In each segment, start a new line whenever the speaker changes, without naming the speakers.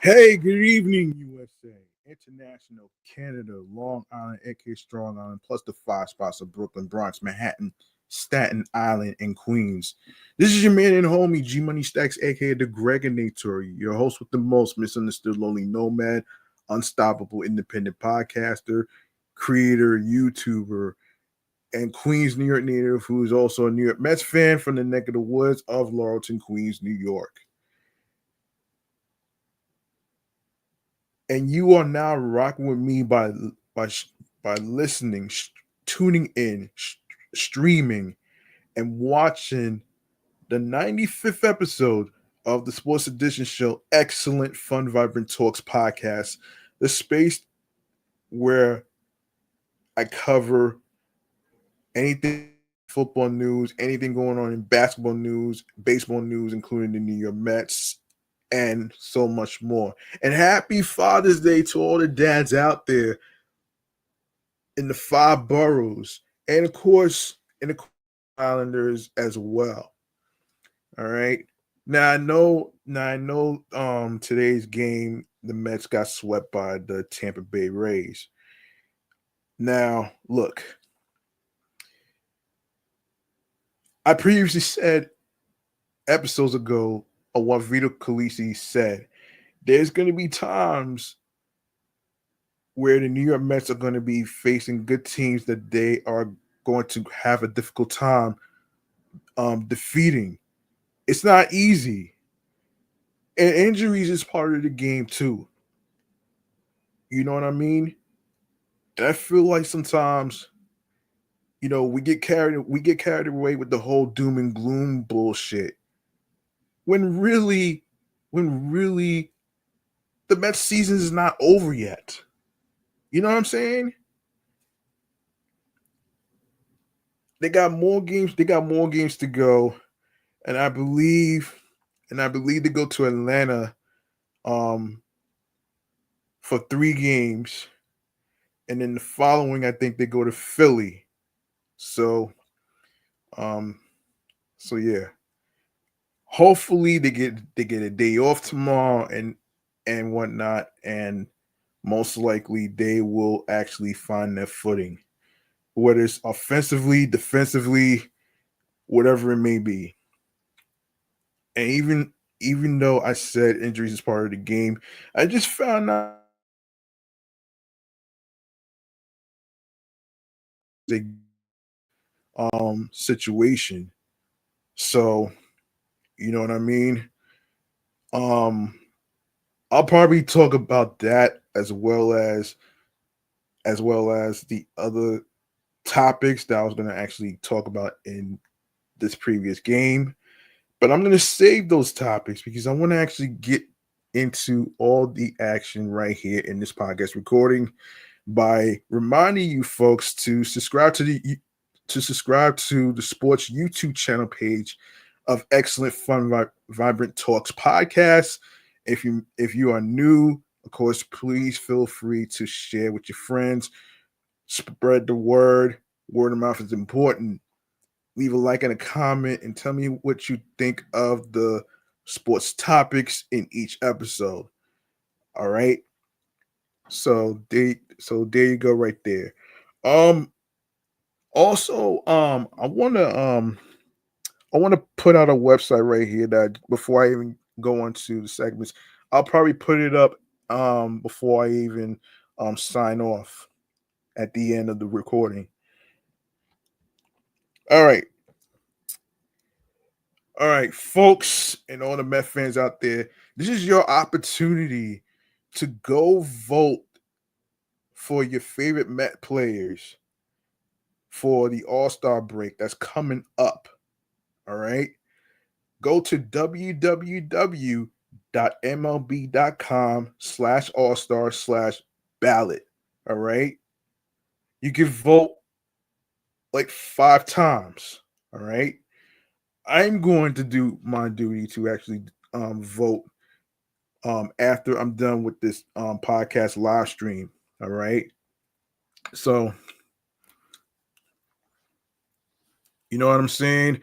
Hey, good evening, USA, International, Canada, Long Island, aka Strong Island, plus the five spots of Brooklyn, Bronx, Manhattan, Staten Island, and Queens. This is your man and homie, Gmoney Stackz, aka the Gregonator, your host with the most misunderstood lonely nomad, unstoppable independent podcaster, creator, YouTuber, and Queens, New York native, who is also a New York Mets fan from the neck of the woods of Laurelton, Queens, New York. And you are now rocking with me by by listening, tuning in, streaming, and watching the 95th episode of the Sports Edition show, Excellent Fun Vibrant Talks podcast, the space where I cover anything football news, anything going on in basketball news, baseball news, including the New York Mets, and so much more. And happy Father's Day to all the dads out there in the five boroughs, and of course in the Islanders as well. All right. Now I know today's game the Mets got swept by the Tampa Bay Rays. Now, look, I previously said episodes ago of what Vito Calisi said. There's going to be times where the New York Mets are going to be facing good teams that they are going to have a difficult time defeating. It's not easy. And injuries is part of the game too. You know what I mean? And I feel like sometimes, we get carried away with the whole doom and gloom bullshit. When really, when really the Mets season is not over yet. You know what I'm saying? They got more games to go. And I believe they go to Atlanta um for 3 games. And then the following I think they go to Philly. So um so yeah. Hopefully they get a day off tomorrow and whatnot, and most likely they will actually find their footing, whether it's offensively, defensively, whatever it may be. And even though I said injuries is part of the game, I just found out the situation. So you know what I mean. Um, I'll probably talk about that as well as the other topics that I was going to actually talk about in this previous game. But I'm going to save those topics because I want to actually get into all the action right here in this podcast recording by reminding you folks to subscribe to the sports YouTube channel page of Excellent Fun Vibrant Talks podcast. If you are new, of course, please feel free to share with your friends. Spread the word. Word of mouth is important. Leave a like and a comment and tell me what you think of the sports topics in each episode. All right. So there you go right there. Um Also, I wanna put out a website right here that before I even go on to the segments, I'll probably put it up before I even sign off at the end of the recording. All right. All right, folks, and all the Met fans out there, this is your opportunity to go vote for your favorite Met players for the All Star break that's coming up. All right. Go to www.mlb.com/all-star/ballot. All right. You can vote like 5 times. All right. I'm going to do my duty to actually vote after I'm done with this podcast live stream. All right. So, you know what I'm saying?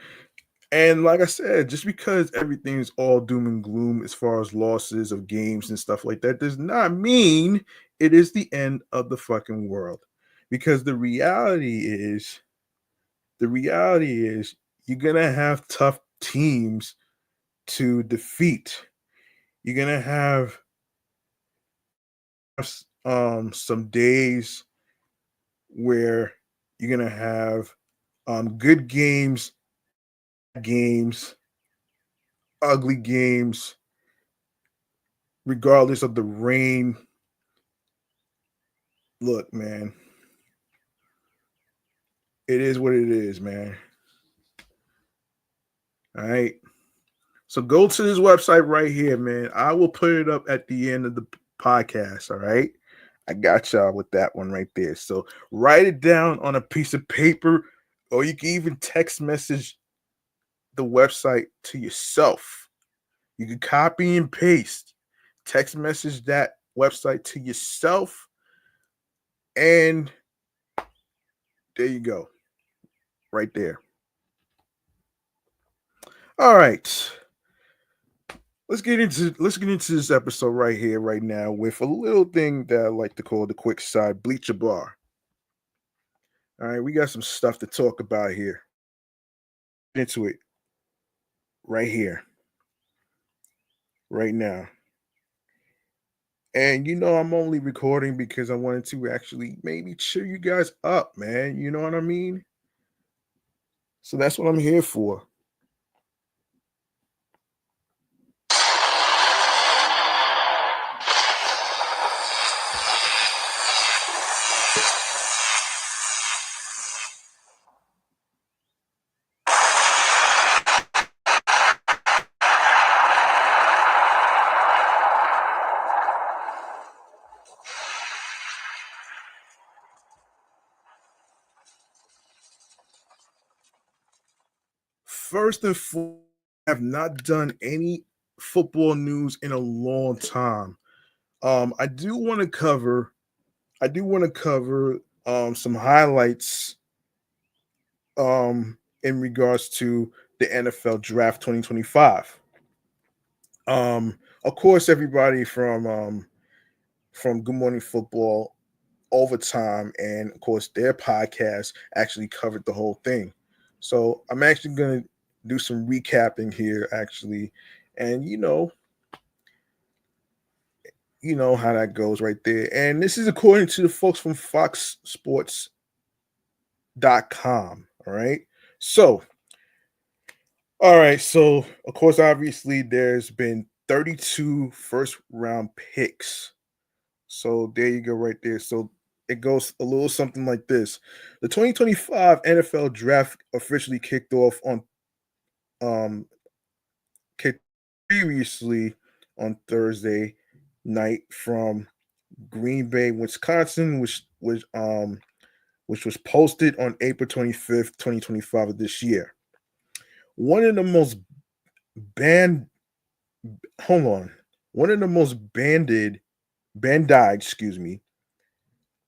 And like I said, just because everything is all doom and gloom as far as losses of games and stuff like that does not mean it is the end of the fucking world. Because the reality is you're gonna have tough teams to defeat. You're gonna have some days where you're gonna have good games, ugly games, regardless of the rain. Look, man, it is what it is, man. All right. So go to this website right here, man. I will put it up at the end of the podcast. All right. I got y'all with that one right there. So write it down on a piece of paper, or you can even text message the website to yourself. You can copy and paste, text message that website to yourself, and there you go. Right there. All right. Let's get into this episode right here, right now, with a little thing that I like to call the quick side bleacher bar. All right, we got some stuff to talk about here. Get into it right here, right now. And I'm only recording because I wanted to actually maybe cheer you guys up, man. You know what I mean? So that's what I'm here for. First and foremost, I have not done any football news in a long time. I do want to cover. Some highlights in regards to the NFL Draft 2025. Of course, everybody from Good Morning Football, Overtime, and of course their podcast actually covered the whole thing. So I'm actually gonna do some recapping here, actually, and you know how that goes right there. And this is according to the folks from FoxSports.com. All right. So, all right. So, of course, obviously, there's been 32 first round picks. So, there you go, right there. So, it goes a little something like this. The 2025 NFL draft officially um kicked previously on Thursday night from Green Bay, Wisconsin, which was posted on April 25th, 2025 of this year. One of the most banned hold on. One of the most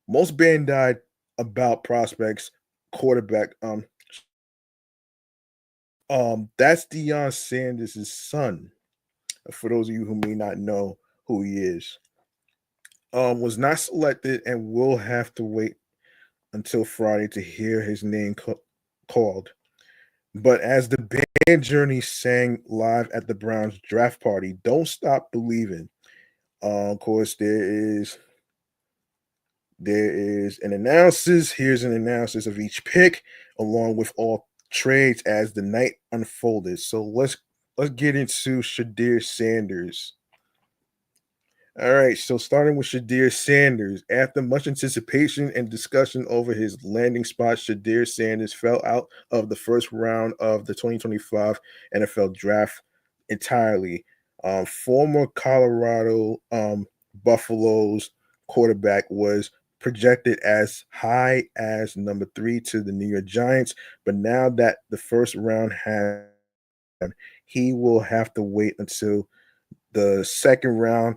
most bandied about prospects quarterback. That's Deion Sanders' son. For those of you who may not know who he is. Was not selected and will have to wait until Friday to hear his name called. But as the band Journey sang live at the Browns draft party, "Don't Stop Believing." Of course, there is an analysis. Here's an analysis of each pick, along with all trades as the night unfolded. So let's get into Shadir Sanders. All right, so starting with Shadir Sanders. After much anticipation and discussion over his landing spot, Shadir Sanders fell out of the first round of the 2025 NFL Draft entirely. Former Colorado Buffaloes quarterback was projected as high as number 3 to the New York Giants, but now that the first round has, he will have to wait until the second round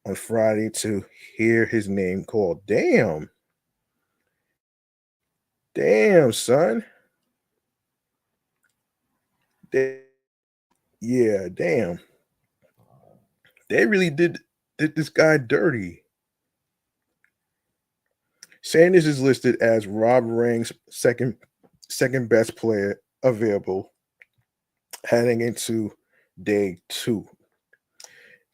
on Friday to hear his name called. Damn, son. They, yeah, damn. They really did this guy dirty. Sanders is listed as Rob Rang's second best player available heading into day 2.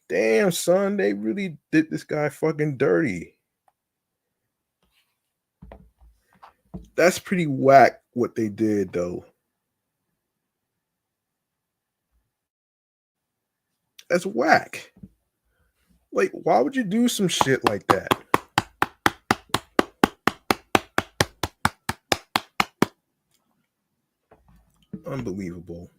Damn, son, they really did this guy fucking dirty. That's pretty whack what they did, though. That's whack. Like, why would you do some shit like that? Unbelievable.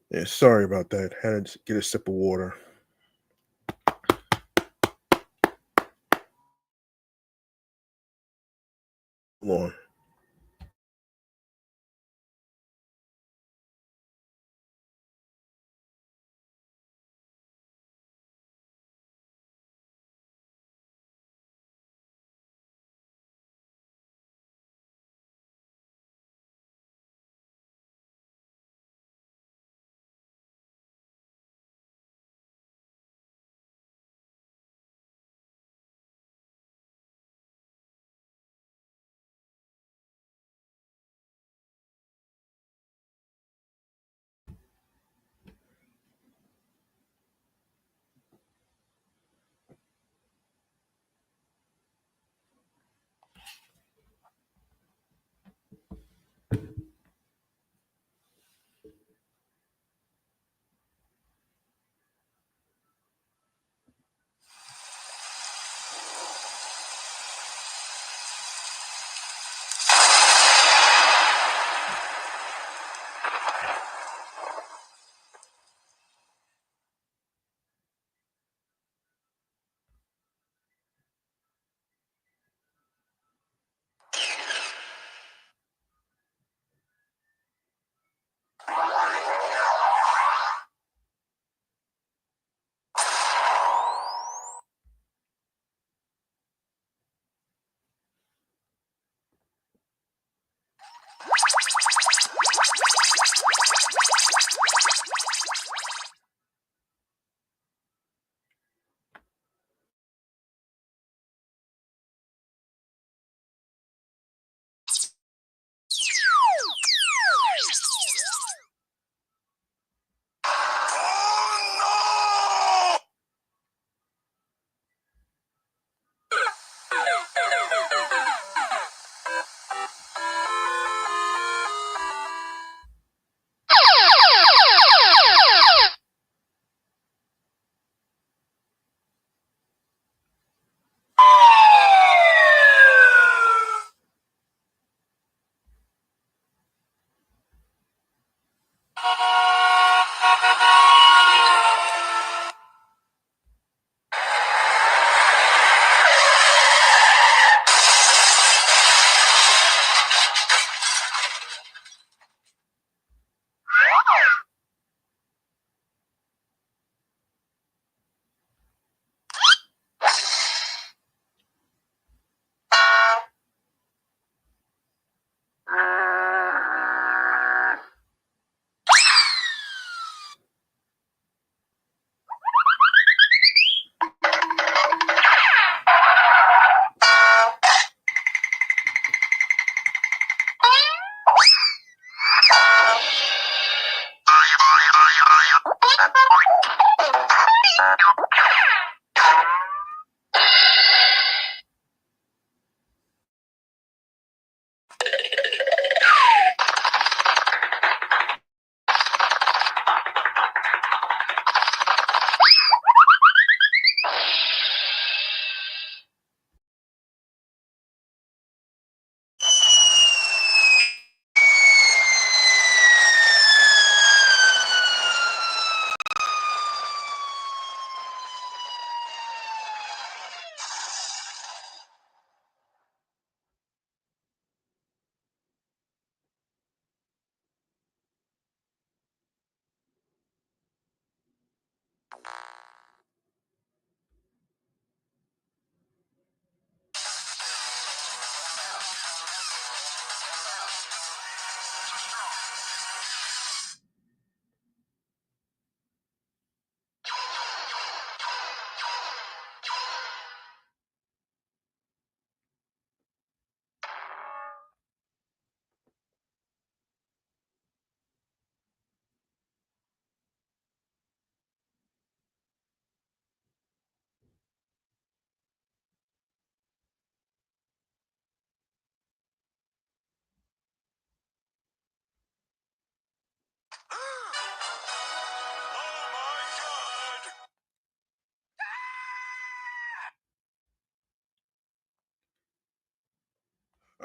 Yeah, sorry about that. Had to get a sip of water. Hold on.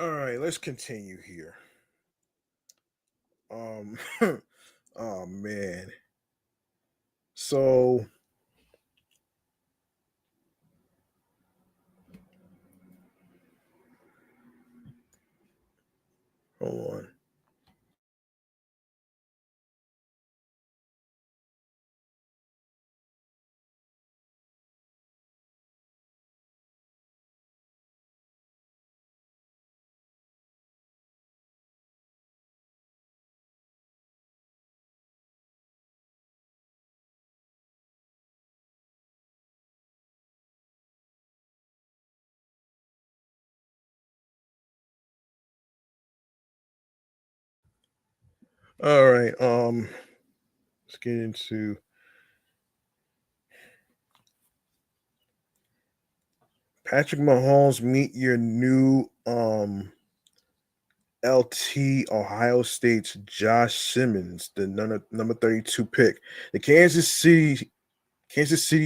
All right, let's continue here. Um, oh man. So hold on. All right. Let's get into Patrick Mahomes. Meet your new LT Ohio State's Josh Simmons, the number 32 pick. The Kansas City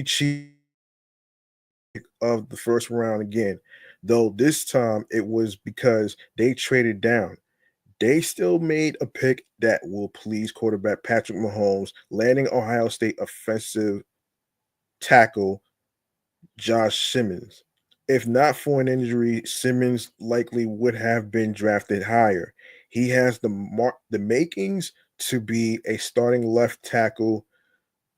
Chiefs of the first round again, though this time it was because they traded down. They still made a pick that will please quarterback Patrick Mahomes, landing Ohio State offensive tackle Josh Simmons. If not for an injury, Simmons likely would have been drafted higher. He has the makings to be a starting left tackle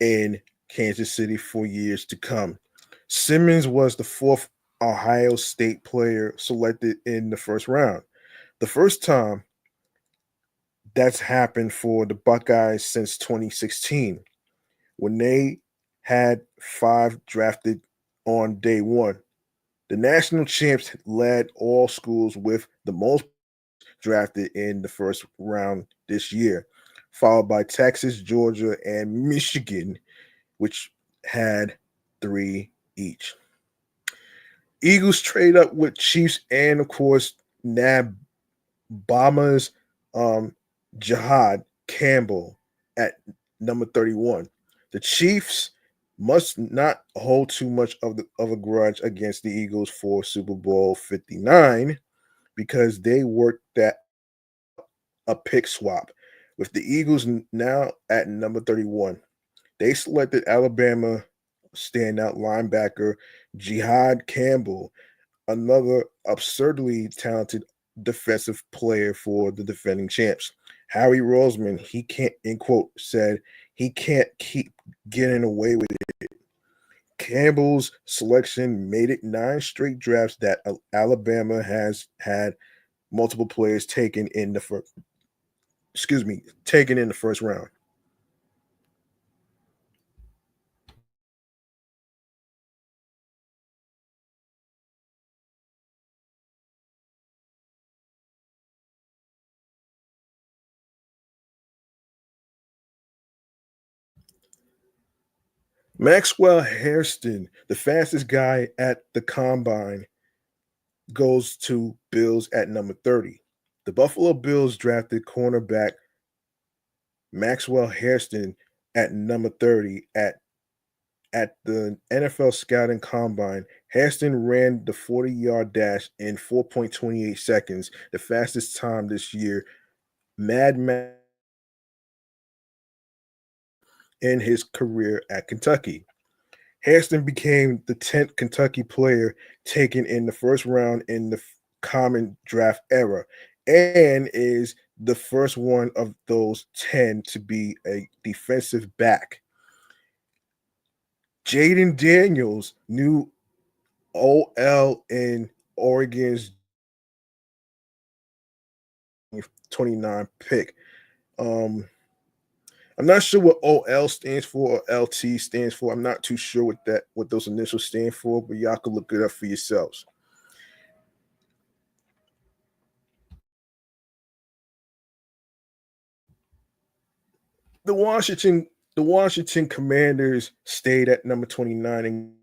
in Kansas City for years to come. Simmons was the fourth Ohio State player selected in the first round. The first time that's happened for the Buckeyes since 2016 when they had five drafted on day one. The national champs led all schools with the most drafted in the first round this year, followed by Texas, Georgia, and Michigan, which had three each. Eagles trade up with Chiefs and, of course, nab Bama's Jihad Campbell at number 31. The Chiefs must not hold too much of a grudge against the Eagles for Super Bowl 59 because they worked that a pick swap with the Eagles now at number 31. They selected Alabama standout linebacker Jihad Campbell, another absurdly talented defensive player for the defending champs. Harry Roseman, he can't, in quote, said he can't keep getting away with it. Campbell's selection made it 9 straight drafts that Alabama has had multiple players taken in the first, taken in the first round. Maxwell Hairston, the fastest guy at the combine, goes to Bills at number 30. The Buffalo Bills drafted cornerback Maxwell Hairston at number 30 at the NFL scouting combine. Hairston ran the 40-yard dash in 4.28 seconds, the fastest time this year. Mad Max in his career at Kentucky. Hairston became the 10th Kentucky player taken in the first round in the common draft era and is the first one of those 10 to be a defensive back. Jaden Daniels, new OL in Oregon's 29 pick. Um, I'm not sure what OL stands for or LT stands for. I'm not too sure what those initials stand for, but y'all can look it up for yourselves. The Washington the Washington Commanders stayed at number 29 and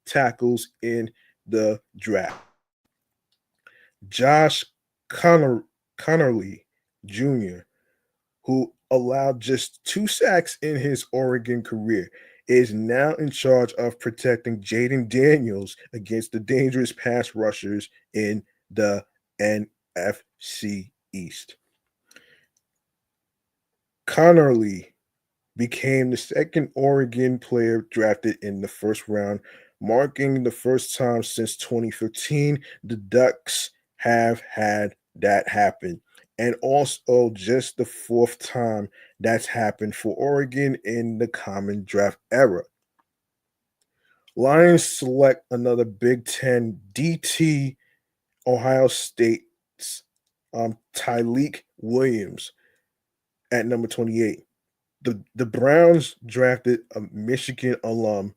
tackles in the draft. Josh Connerly Jr., who allowed just 2 sacks in his Oregon career, is now in charge of protecting Jaden Daniels against the dangerous pass rushers in the NFC East. Connerly became the second Oregon player drafted in the first round, marking the first time since 2015 the Ducks have had that happen. And also just the fourth time that's happened for Oregon in the common draft era. Lions select another Big Ten DT Ohio State's Tyleik Williams at number 28. The Browns drafted a Michigan alum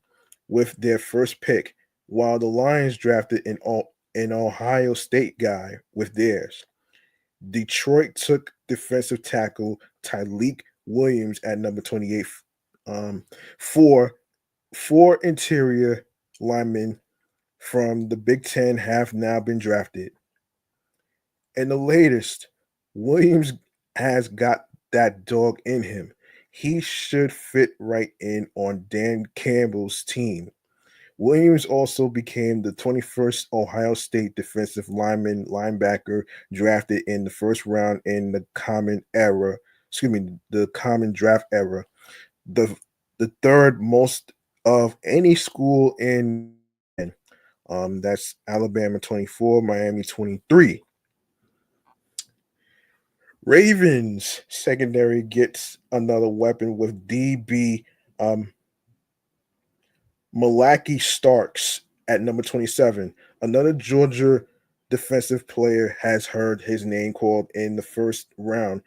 with their first pick, while the Lions drafted an Ohio State guy with theirs. Detroit took defensive tackle Tyleik Williams at number 28. Um, four interior linemen from the Big Ten have now been drafted. And the latest, Williams has got that dog in him. He should fit right in on Dan Campbell's team. Williams also became the 21st Ohio State defensive linebacker drafted in the first round in the the common draft era. The the third most of any school in that's Alabama 24, Miami 23. Ravens secondary gets another weapon with DB Malaki Starks at number 27. Another Georgia defensive player has heard his name called in the first round.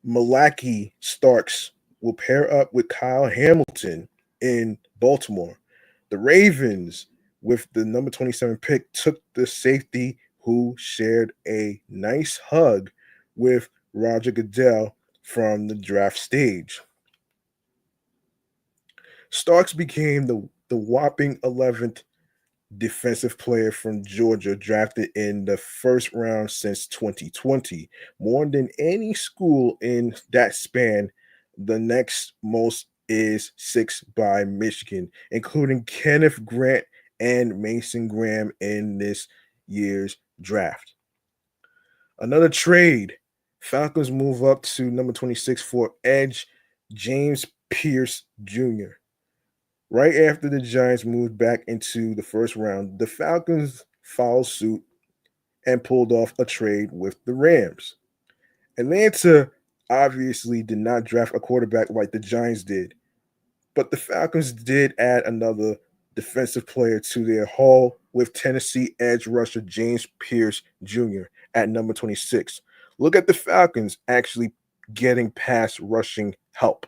Malaki Starks will pair up with Kyle Hamilton in Baltimore. The Ravens, with the number 27 pick, took the safety who shared a nice hug with Roger Goodell from the draft stage. Starks became the whopping 11th defensive player from Georgia drafted in the first round since 2020, more than any school in that span. The next most is 6 by Michigan, including Kenneth Grant and Mason Graham in this year's draft. Another trade. Falcons move up to number 26 for edge James Pierce Jr. Right after the Giants moved back into the first round, the Falcons followed suit and pulled off a trade with the Rams. Atlanta obviously did not draft a quarterback like the Giants did, but the Falcons did add another defensive player to their haul with Tennessee edge rusher James Pierce Jr. at number 26. Look at the Falcons actually getting pass rushing help.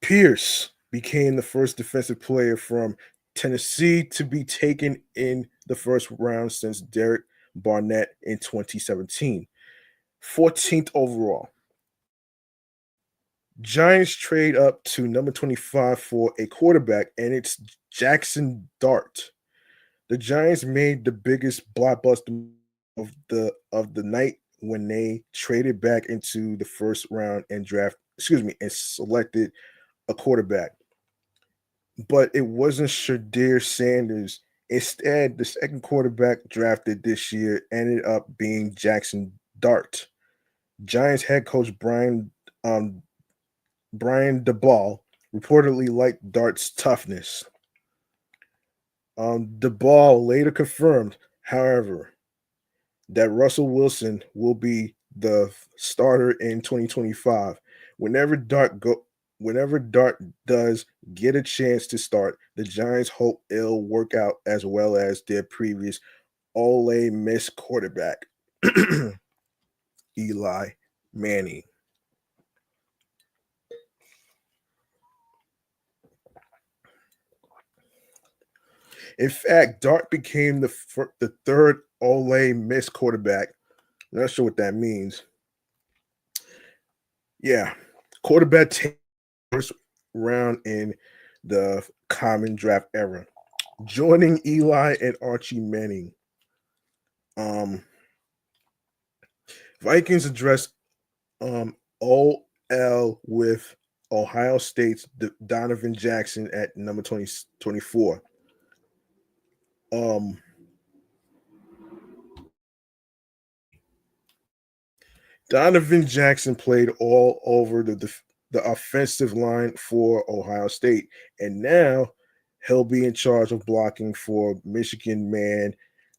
Pierce became the first defensive player from Tennessee to be taken in the first round since Derek Barnett in 2017. 14th overall. Giants trade up to number 25 for a quarterback, and it's Jackson Dart. The Giants made the biggest blockbuster of the night when they traded back into the first round and and selected a quarterback. But it wasn't Shadir Sanders. Instead, the second quarterback drafted this year ended up being Jackson Dart. Giants head coach Brian DeBall reportedly liked Dart's toughness. DeBall later confirmed, however, that Russell Wilson will be the starter in 2025. Whenever Dart does get a chance to start, the Giants hope it'll work out as well as their previous Ole Miss quarterback, Eli Manning. In fact, Dart became the third Ole Miss quarterback. Not sure what that means. Yeah, quarterback first round in the common draft era, joining Eli and Archie Manning. Um, Vikings address OL with Ohio State's Donovan Jackson at number 24. Um, Donovan Jackson played all over the offensive line for Ohio State, and now he'll be in charge of blocking for Michigan man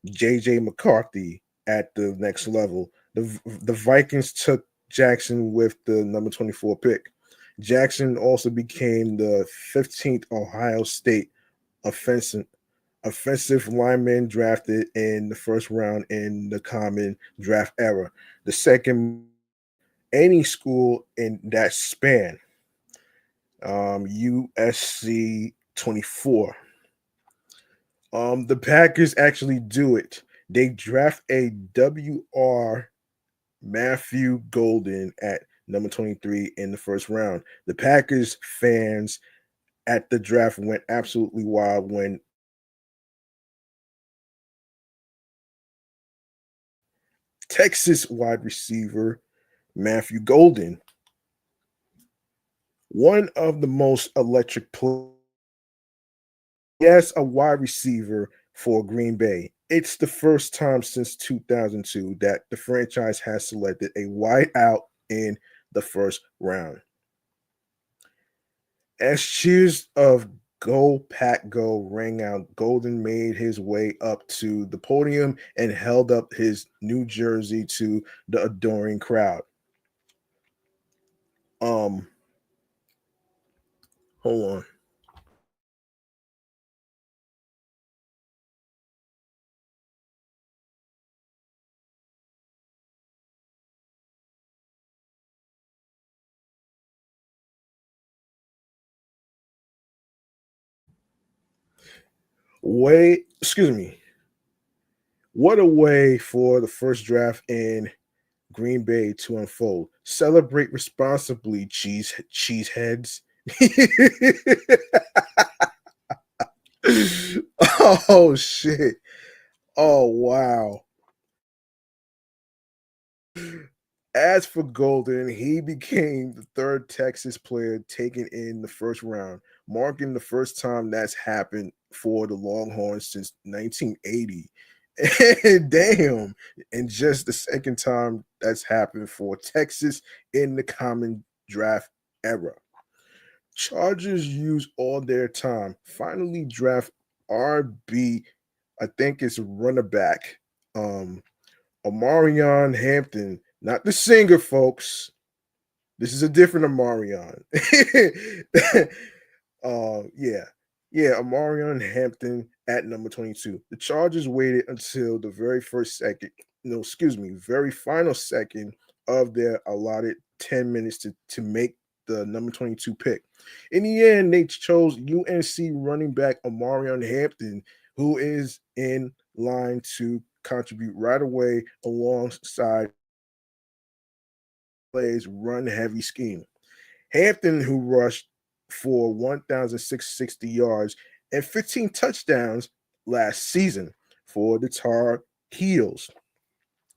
JJ McCarthy at the next level. The Vikings took Jackson with the number 24 pick. Jackson also became the 15th Ohio State offensive lineman drafted in the first round in the common draft era, the second any school in that span. USC 24. The Packers actually do it. They draft a WR Matthew Golden at number 23 in the first round. The Packers fans at the draft went absolutely wild when Texas wide receiver Matthew Golden, one of the most electric players, yes, a wide receiver for Green Bay. It's the first time since 2002 that the franchise has selected a wide out in the first round. As cheers of Go Pack Go rang out, Golden made his way up to the podium and held up his New Jersey to the adoring crowd. Um, Hold on. Excuse me. What a way for the first draft in Green Bay to unfold. Celebrate responsibly, cheeseheads. Oh shit. Oh wow. As for Golden, he became the third Texas player taken in the first round, marking the first time that's happened for the Longhorns since 1980. Damn. And just the second time that's happened for Texas in the common draft era. Chargers use all their time. Finally draft RB, I think it's runner back. Omarion Hampton, not the singer, folks. This is a different Omarion. Yeah. Yeah, Omarion Hampton at number 22. The Chargers waited until the very first second, no, excuse me, very final second of their allotted 10 minutes to make the number 22 pick. In the end, they chose UNC running back Omarion Hampton, who is in line to contribute right away alongside plays run heavy scheme. Hampton, who rushed for 1,660 yards and 15 touchdowns last season for the Tar Heels,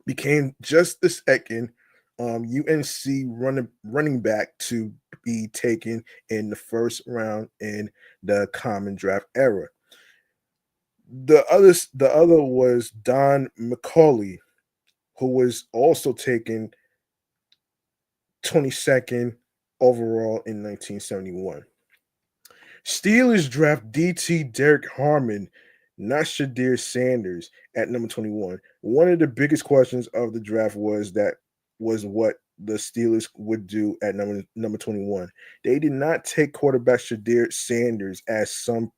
became just the second UNC running back to be taken in the first round in the common draft era. The other was Don McCauley, who was also taken 22nd overall in 1971. Steelers draft DT Derek Harmon, not Shadir Sanders, at number 21. One of the biggest questions of the draft was what the Steelers would do at number 21. They did not take quarterback Shadir Sanders as some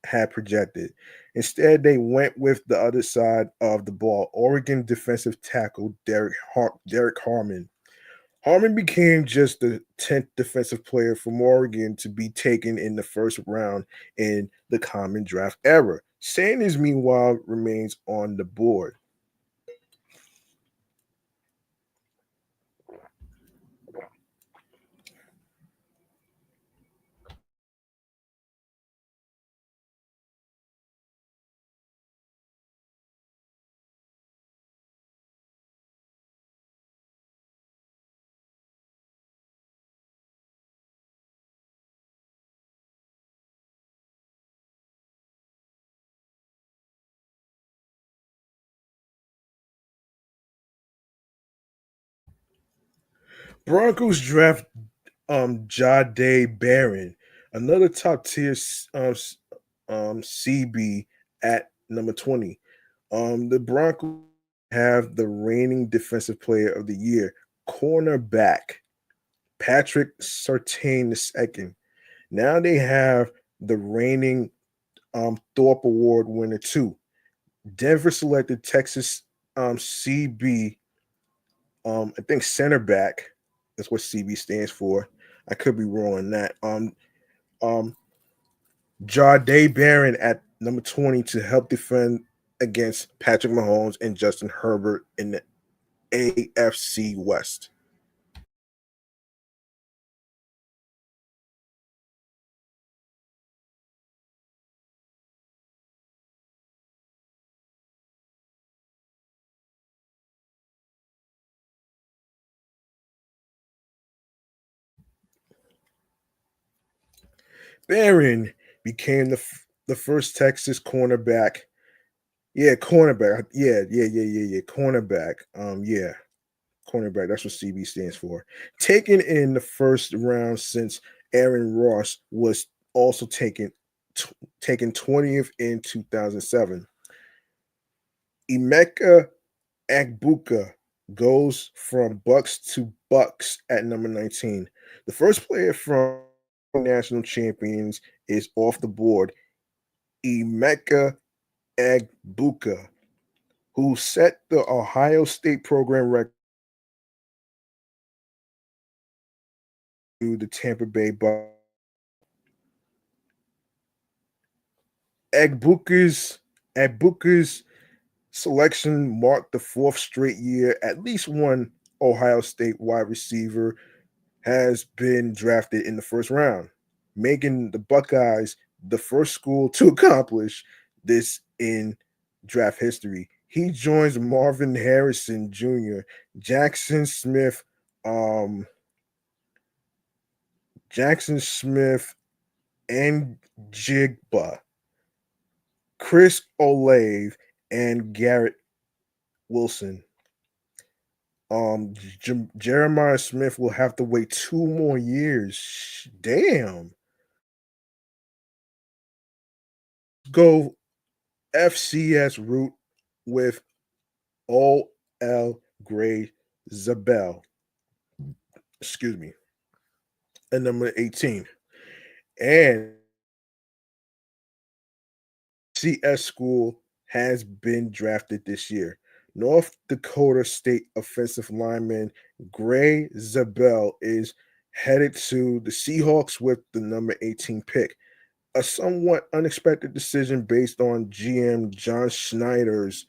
had projected. Instead, they went with the other side of the ball, Oregon defensive tackle Derek Harmon. Harmon became just the 10th defensive player from Oregon to be taken in the first round in the common draft era. Sanders, meanwhile, remains on the board. Broncos draft Jade Barron, another top tier CB at number 20. The Broncos have the reigning defensive player of the year, cornerback Patrick Surtain II. Now they have the reigning Thorpe Award winner too. Denver selected Texas CB, I think center back. That's what CB stands for. I could be wrong on that. Um, Jade Barron at number 20 to help defend against Patrick Mahomes and Justin Herbert in the AFC West. Barron became the first Texas cornerback. Yeah, cornerback. Yeah. Cornerback. Cornerback. That's what CB stands for. Taken in the first round since Aaron Ross was also taken 20th in 2007. Emeka Agbuka goes from Bucks to Bucks at number 19. The first player from national champions is off the board. Emeka Agbuka, who set the Ohio State program record to the Tampa Bay Bucks. Agbuka's selection marked the fourth straight year at least one Ohio State wide receiver has been drafted in the first round, making the Buckeyes the first school to accomplish this in draft history. He joins Marvin Harrison Jr., Jackson Smith, um, Jackson Smith, and Jigba, Chris Olave, and Garrett Wilson. Jeremiah Smith will have to wait 2 more years. Damn. Go FCS route with OL Gray Zabel. Excuse me. And number 18. And CS school has been drafted this year. North Dakota State offensive lineman Gray Zabel is headed to the Seahawks with the number 18 pick. A somewhat unexpected decision based on GM John Schneider's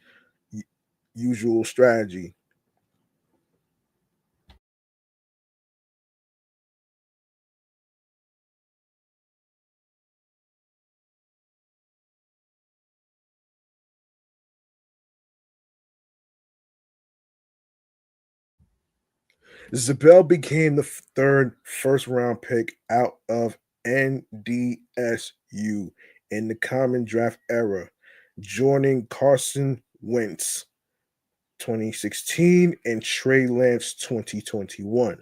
usual strategy. Zabel became the third first round pick out of NDSU in the common draft era, joining Carson Wentz 2016 and Trey Lance 2021.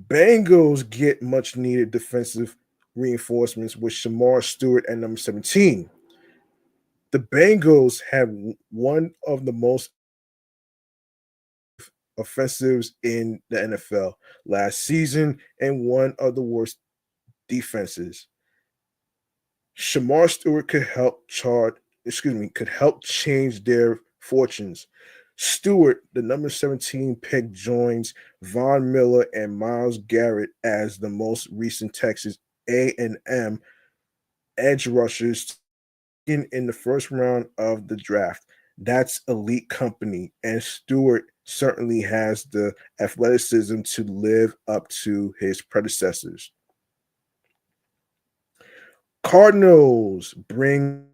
Bengals get much needed defensive reinforcements with Shamar Stewart at number 17. The Bengals have one of the most offensives in the NFL last season and one of the worst defenses. Shamar Stewart could help change their fortunes. Stewart, the number 17 pick, joins Von Miller and Myles Garrett as the most recent Texas A&M edge rushers in the first round of the draft. That's elite company, and Stewart certainly has the athleticism to live up to his predecessors. Cardinals bring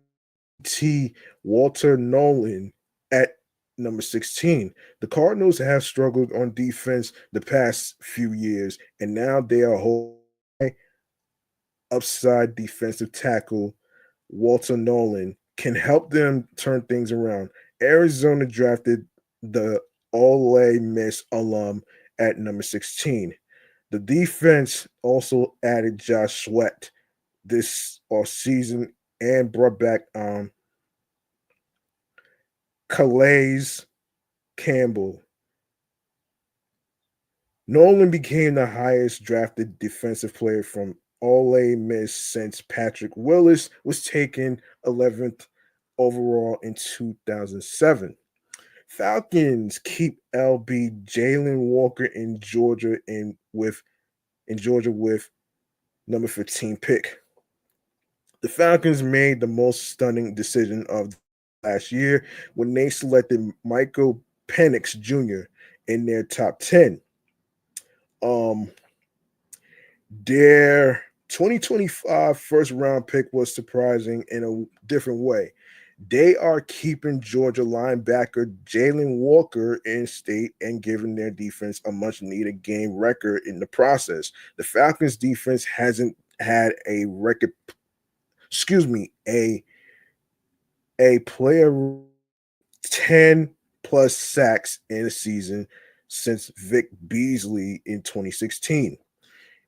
T. Walter Nolan at number 16. The Cardinals have struggled on defense the past few years, and now they are high upside defensive tackle Walter Nolan can help them turn things around. Arizona drafted the Ole Miss alum at number 16. The defense also added Josh Sweat this season and brought back Calais Campbell. Nolan became the highest drafted defensive player from Ole Miss since Patrick Willis was taken 11th overall in 2007. Falcons keep LB Jalen Walker in Georgia with number 15 pick. The Falcons made the most stunning decision of last year when they selected Michael Penix Jr. in their top 10. Um, their 2025 first round pick was surprising in a different way. They are keeping Georgia linebacker Jalen Walker in state and giving their defense a much needed game record in the process. The Falcons defense hasn't had a record, a player 10 plus sacks in a season since Vic Beasley in 2016.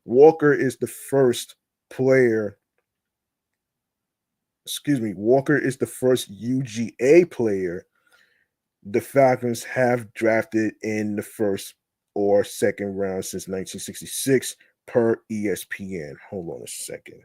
Walker is the first player, Walker is the first UGA player the Falcons have drafted in the first or second round since 1966 per ESPN. Hold on a second.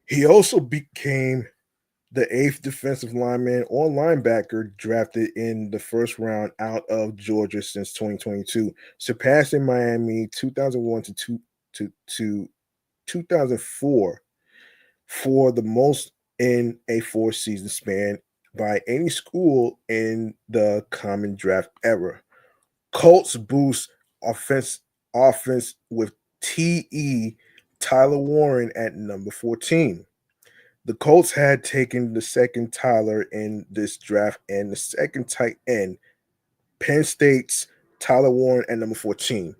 He also became the eighth defensive lineman or linebacker drafted in the first round out of Georgia since 2022, surpassing Miami 2001 to 2004 for the most in a four-season span by any school in the common draft era. Colts boost offense with TE Tyler Warren at number 14. The Colts had taken the second Tyler in this draft and the second tight end, Penn State's Tyler Warren at number 14.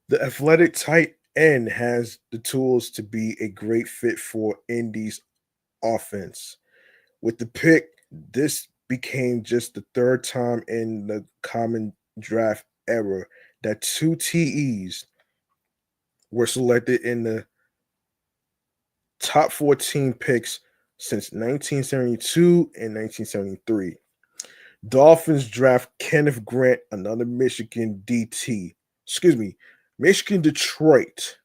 The athletic tight end has the tools to be a great fit for Indy's offense. With the pick, this became just the third time in the common draft era that two TEs were selected in the top 14 picks since 1972 and 1973. Dolphins draft Kenneth Grant, another Michigan DT. Michigan Detroit.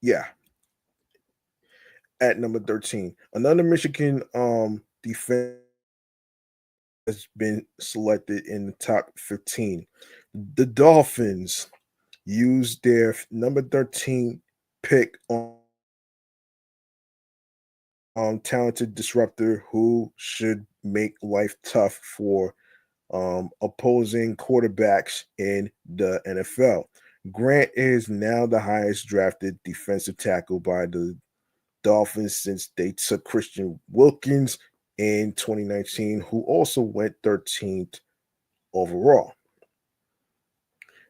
Yeah, at number 13. Another Michigan defense has been selected in the top 15. The Dolphins used their number 13 pick on talented disruptor who should make life tough for opposing quarterbacks in the NFL. Grant is now the highest drafted defensive tackle by the Dolphins since they took Christian Wilkins in 2019, who also went 13th overall.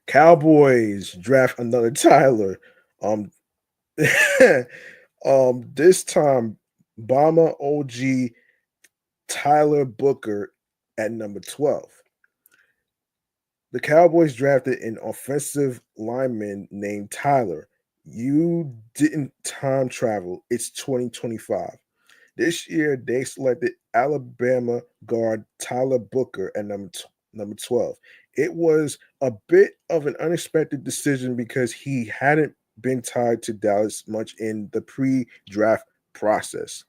Cowboys draft another Tyler. Um, this time, Bama OG Tyler Booker at number 12. The Cowboys drafted an offensive lineman named Tyler. You didn't time travel. It's 2025. This year, they selected Alabama guard Tyler Booker at number 12. It was a bit of an unexpected decision because he hadn't been tied to Dallas much in the pre-draft process.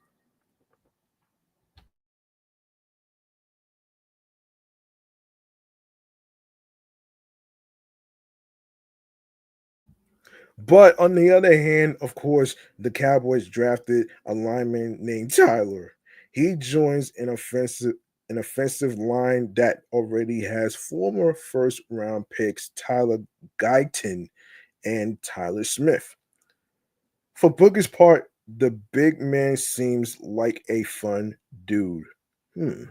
But on the other hand, of course, the Cowboys drafted a lineman named Tyler. He joins an offensive line that already has former first round picks Tyler Guyton and Tyler Smith. For Booker's part, the big man seems like a fun dude. Hmm.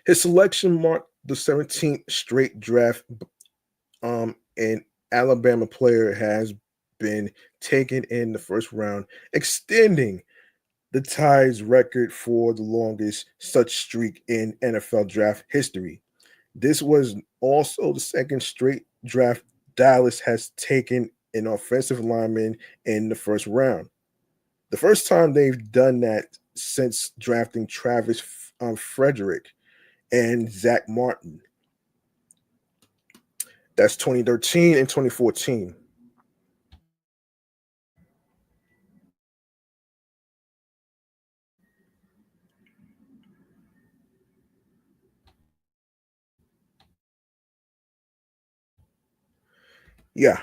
His selection marked the 17th straight draft an Alabama player has been taken in the first round, extending the Tide's record for the longest such streak in NFL draft history. This was also the second straight draft Dallas has taken an offensive lineman in the first round. The first time they've done that since drafting Travis Frederick and Zach Martin. That's 2013 and 2014. Yeah,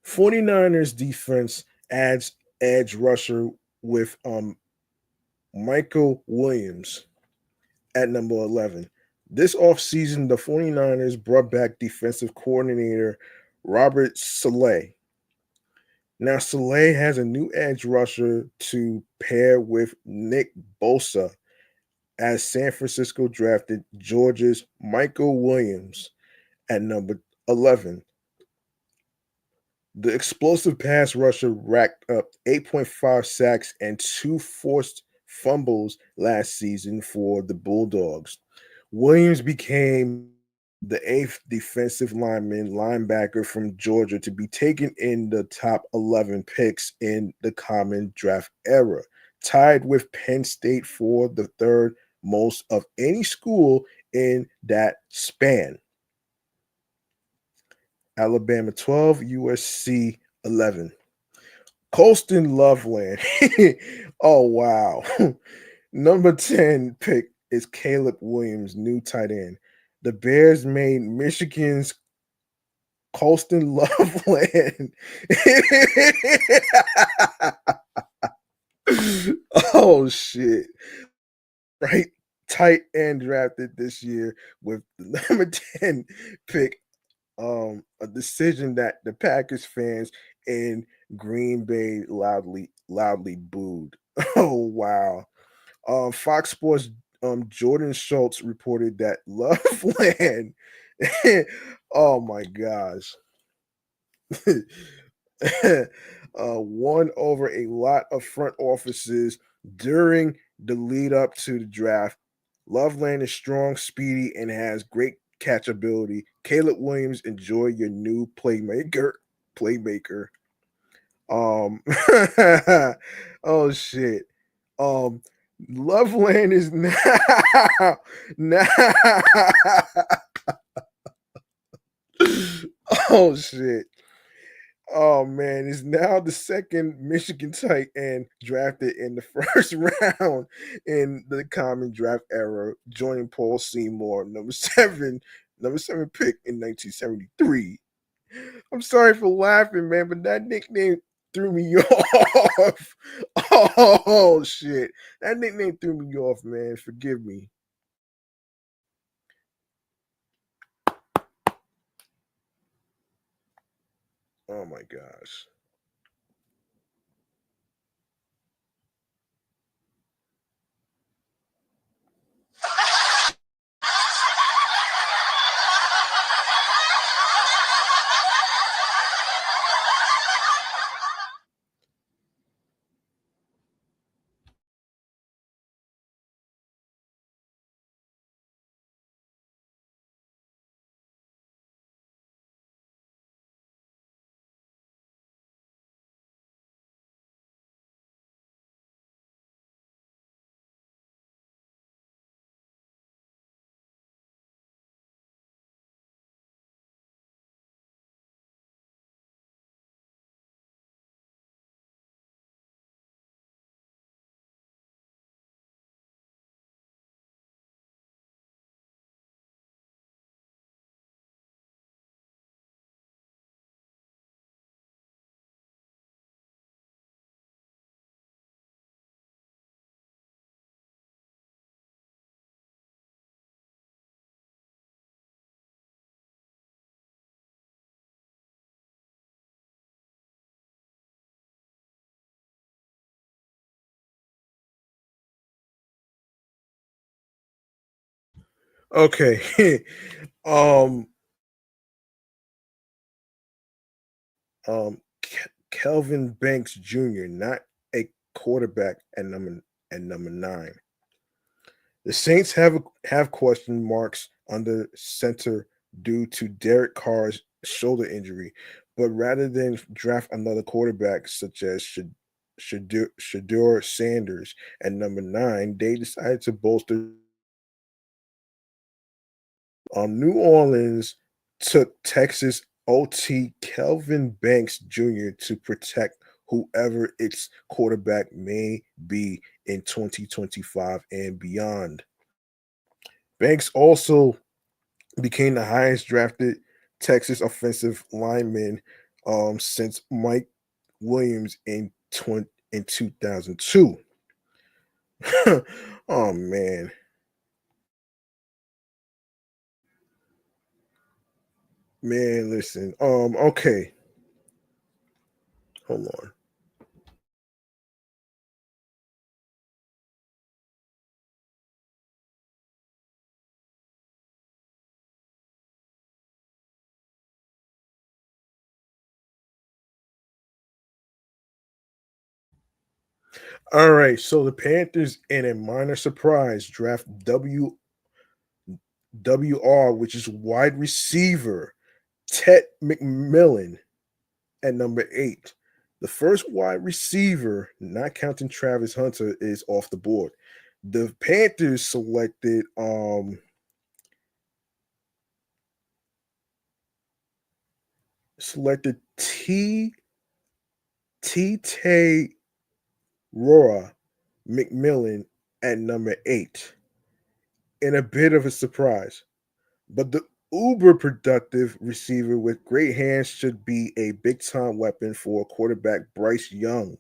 49ers defense adds edge rusher with Michael Williams at number 11. This offseason, the 49ers brought back defensive coordinator Robert Saleh. Now, Saleh has a new edge rusher to pair with Nick Bosa as San Francisco drafted Georgia's Michael Williams at number 11. The explosive pass rusher racked up 8.5 sacks and two forced fumbles last season for the Bulldogs. Williams became the eighth defensive linebacker from Georgia to be taken in the top 11 picks in the common draft era, tied with Penn State for the third most of any school in that span. Alabama 12, USC 11. Colston Loveland. Oh, wow. Number 10 pick is Caleb Williams, new tight end. The Bears made Michigan's Colston Loveland. Oh, shit. Right. Tight end drafted this year with the number 10 pick, a decision that the Packers fans in Green Bay loudly booed. Oh, wow. Fox Sports Jordan Schultz reported that Loveland oh my gosh. Won over a lot of front offices during the lead up to the draft. Loveland is strong, speedy, and has great catchability. Caleb Williams, enjoy your new playmaker. Um, oh shit. Um, Loveland is now now. Oh shit. Oh man, is now the second Michigan tight end drafted in the first round in the common draft era, joining Paul Seymour, number seven pick in 1973. I'm sorry for laughing, man, but that nickname threw me off. Oh shit. That nickname threw me off, man. Forgive me. Oh my gosh. Okay. um Kelvin Banks Jr., not a quarterback at number 9. The Saints have question marks under center due to Derek Carr's shoulder injury, but rather than draft another quarterback such as Shador Sanders at number 9, they decided to bolster. New Orleans took Texas OT Kelvin Banks Jr. to protect whoever its quarterback may be in 2025 and beyond. Banks also became the highest drafted Texas offensive lineman since Mike Williams in 2002. Oh man, listen. Okay, hold on. All right, so the Panthers, in a minor surprise, draft WR, which is wide receiver, Ted McMillan at number 8. The first wide receiver, not counting Travis Hunter, is off the board. The Panthers selected T Tay Rora McMillan at number 8 in a bit of a surprise. But the uber productive receiver with great hands should be a big time weapon for quarterback Bryce Young.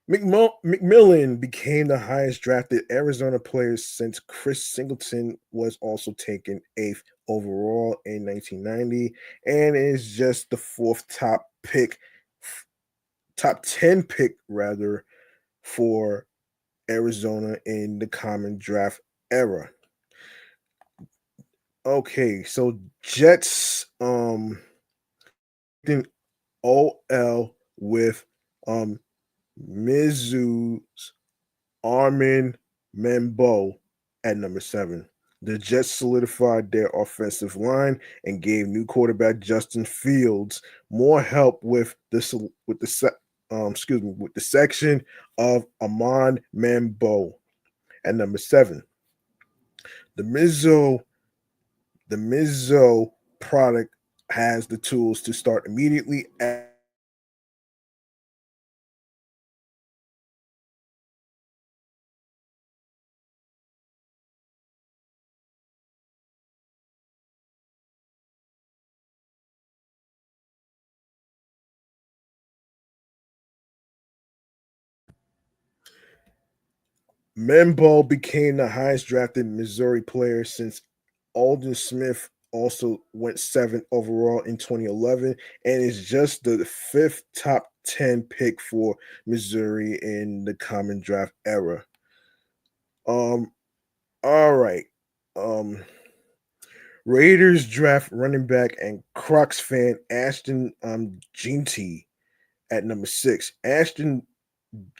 McMillan became the highest drafted Arizona player since Chris Singleton was also taken 8th overall in 1990 and is just the fourth top 10 pick rather for Arizona in the common draft era. Okay, so Jets then OL with Mizzou's Armin Membo at number 7. The Jets solidified their offensive line and gave new quarterback Justin Fields more help with with the section of Amon Membo at number 7. The Mizzo the Mizzo product has the tools to start immediately. Membo became the highest drafted Missouri player since Alden Smith also went 7th overall in 2011 and is just the fifth top 10 pick for Missouri in the common draft era. Um, all right. Um, Raiders draft running back and Crocs fan Ashton Jeanty at number 6. Ashton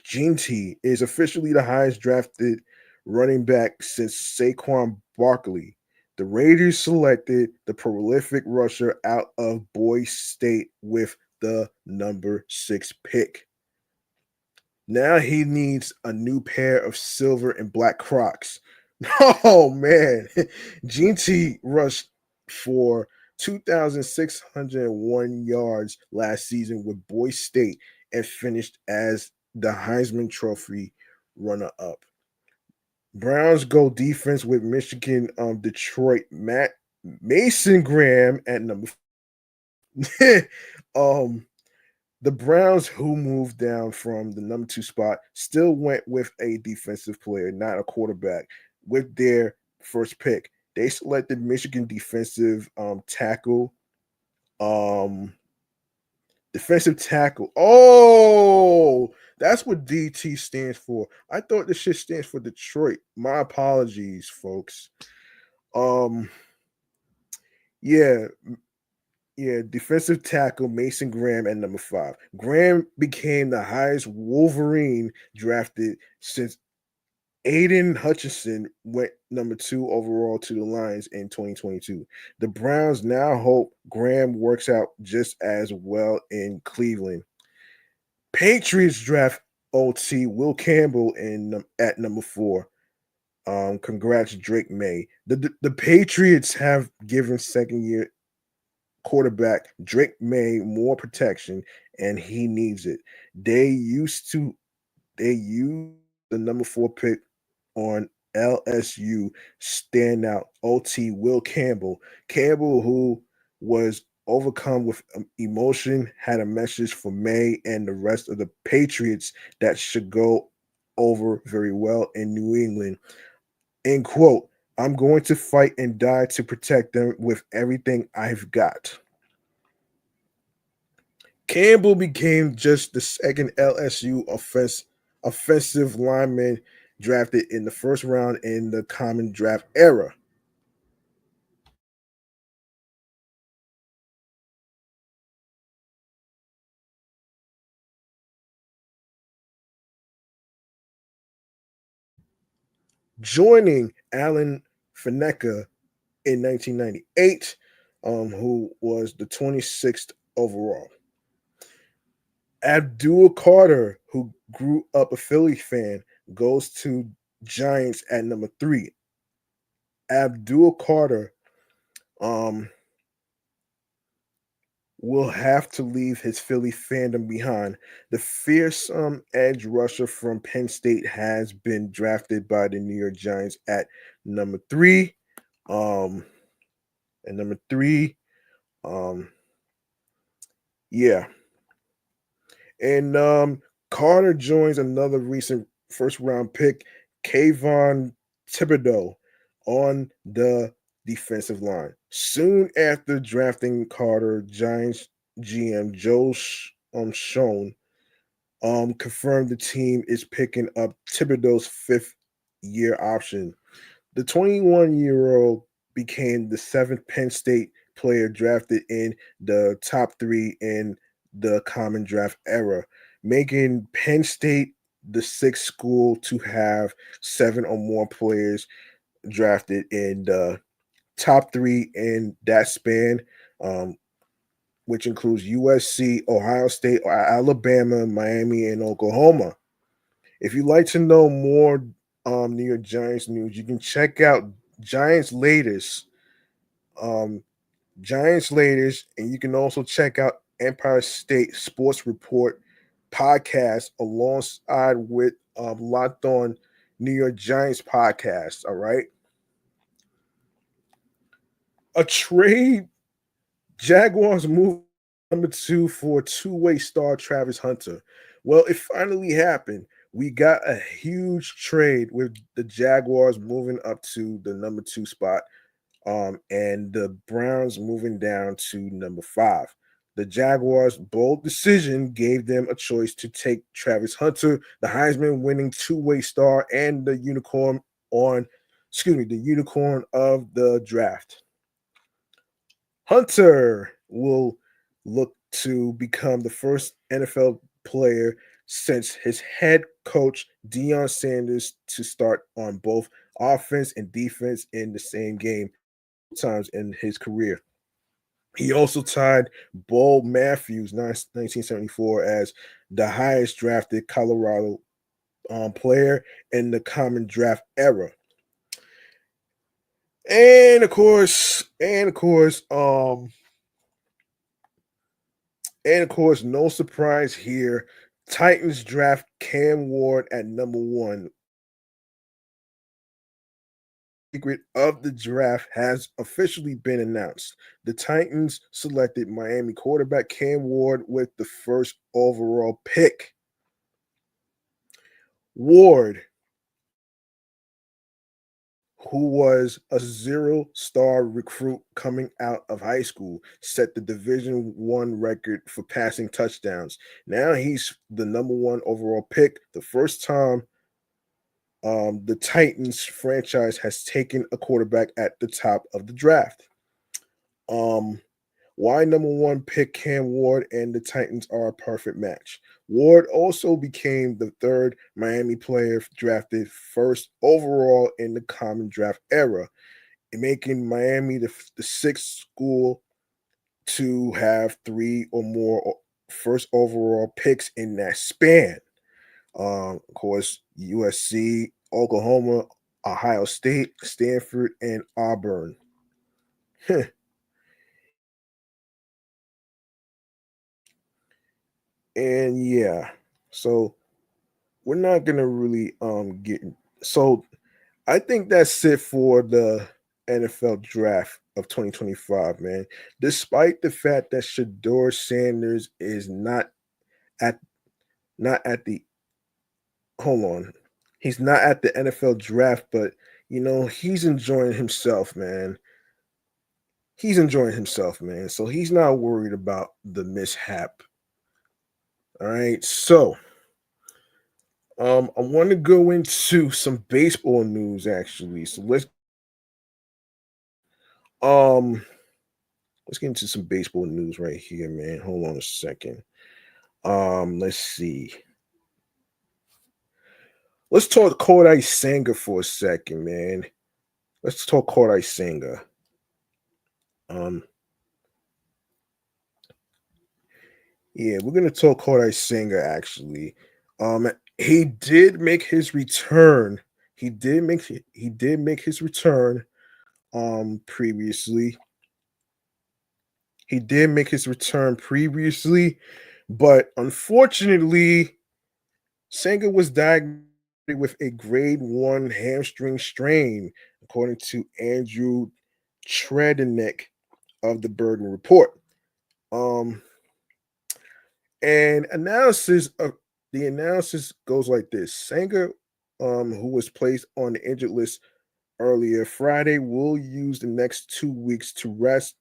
Jeanty is officially the highest drafted running back since Saquon Barkley. The Raiders selected the prolific rusher out of Boise State with the number 6 pick. Now he needs a new pair of silver and black Crocs. Oh man, Jeanty rushed for 2,601 yards last season with Boise State and finished as the Heisman Trophy runner up. Browns go defense with Michigan Detroit Matt Mason Graham at number um The Browns, who moved down from the number 2 spot, still went with a defensive player, not a quarterback, with their first pick. They selected Michigan um, defensive tackle. Oh, that's what DT stands for. I thought this shit stands for Detroit. My apologies, folks. Um, yeah, yeah, defensive tackle Mason Graham at number 5. Graham became the highest Wolverine drafted since Aiden Hutchinson went number 2 overall to the Lions in 2022. The Browns now hope Graham works out just as well in Cleveland. Patriots draft OT Will Campbell at number 4. Congrats, Drake May. The Patriots have given second year quarterback Drake May more protection, and he needs it. They used the number 4 pick on LSU standout OT Will Campbell. Campbell, who was overcome with emotion, had a message for May and the rest of the Patriots that should go over very well in New England. End quote. I'm going to fight and die to protect them with everything I've got. Campbell became just the second LSU offensive lineman drafted in the first round in the common draft era. Joining Alan Faneca in 1998, who was the 26th overall. Abdul Carter, who grew up a Philly fan, goes to Giants at number 3. Abdul Carter um, will have to leave his Philly fandom behind. The fearsome edge rusher from Penn State has been drafted by the New York Giants at number 3. Um, and number 3, um, yeah. And Carter joins another recent first round pick, Kayvon Thibodeau, on the defensive line. Soon after drafting Carter, Giants GM Joe Schoen confirmed the team is picking up Thibodeau's 5th-year option. The 21-year-old became the 7th Penn State player drafted in the top 3 in the common draft era, making Penn State the 6th school to have 7 or more players drafted in the top 3 in that span, um, which includes USC, Ohio State, Alabama, Miami, and Oklahoma. If you'd like to know more New York Giants news, you can check out Giants latest, um, Giants latest, and you can also check out Empire State Sports Report podcast alongside with Locked On New York Giants podcast. All right, a trade Jaguars move number 2 for two-way star Travis Hunter. Well, it finally happened. We got a huge trade with the Jaguars moving up to the number 2 spot, and the Browns moving down to number 5. The Jaguars' bold decision gave them a choice to take Travis Hunter, the Heisman winning two-way star and the the unicorn of the draft. Hunter will look to become the first NFL player since his head coach Deion Sanders to start on both offense and defense in the same game times in his career. He also tied Bo Matthews 1974 as the highest drafted Colorado player in the common draft era. And of course, no surprise here. Titans draft Cam Ward at number 1. secret of the draft has officially been announced. The Titans selected Miami quarterback Cam Ward with the first overall pick. Ward, who was a zero-star recruit coming out of high school, set the Division One record for passing touchdowns. Now he's the number one overall pick. The first time the Titans franchise has taken a quarterback at the top of the draft. Um, why number one pick Cam Ward and the Titans are a perfect match. Ward also became the third Miami player drafted first overall in the common draft era, making Miami the sixth school to have three or more first overall picks in that span. Of course, USC, Oklahoma, Ohio State, Stanford, and Auburn. And yeah, so we're not gonna really get so I think that's it for the NFL draft of 2025, man. Despite the fact that Shador Sanders is at not at the hold on. He's not at the NFL draft, but he's enjoying himself, man. He's enjoying himself, man. So he's not worried about the mishap. All right. So I want to go into some baseball news actually. So um let's get into some baseball news right here, man. Hold on a second. Let's see. Let's talk Kodai Senga for a second, man. Let's talk Kodai Senga. Um, yeah, we're gonna talk Kodai Senga actually. He did make his return. He did make his return previously. He did make his return previously, but unfortunately, Senga was diagnosed with a grade 1 hamstring strain, according to Andrew Tredenik of the Bergen Report. Um, and the analysis goes like this: Senga, who was placed on the injured list earlier Friday, will use the next 2 weeks to rest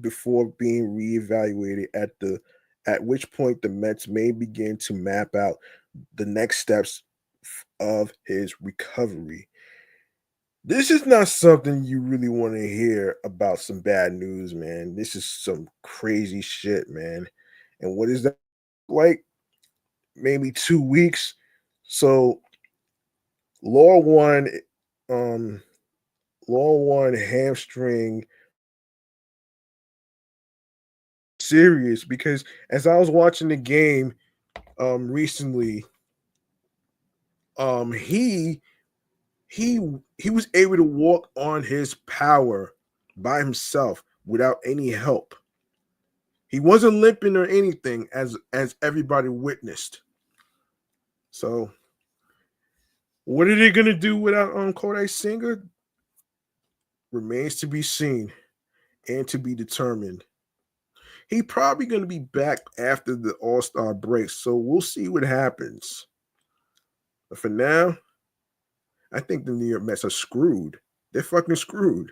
before being reevaluated at which point the Mets may begin to map out the next steps of his recovery. This is not something you really want to hear about some bad news, man. This is some crazy shit, man. And what is that like? Maybe 2 weeks. So Law one, um, Law one hamstring serious because as I was watching the game recently, he he he was able to walk on his power by himself without any help. He wasn't limping or anything, as everybody witnessed. So, what are they gonna do without Kodai Senga? Remains to be seen and to be determined. He probably gonna be back after the All Star break, so we'll see what happens. But for now, I think the New York Mets are screwed. They're fucking screwed.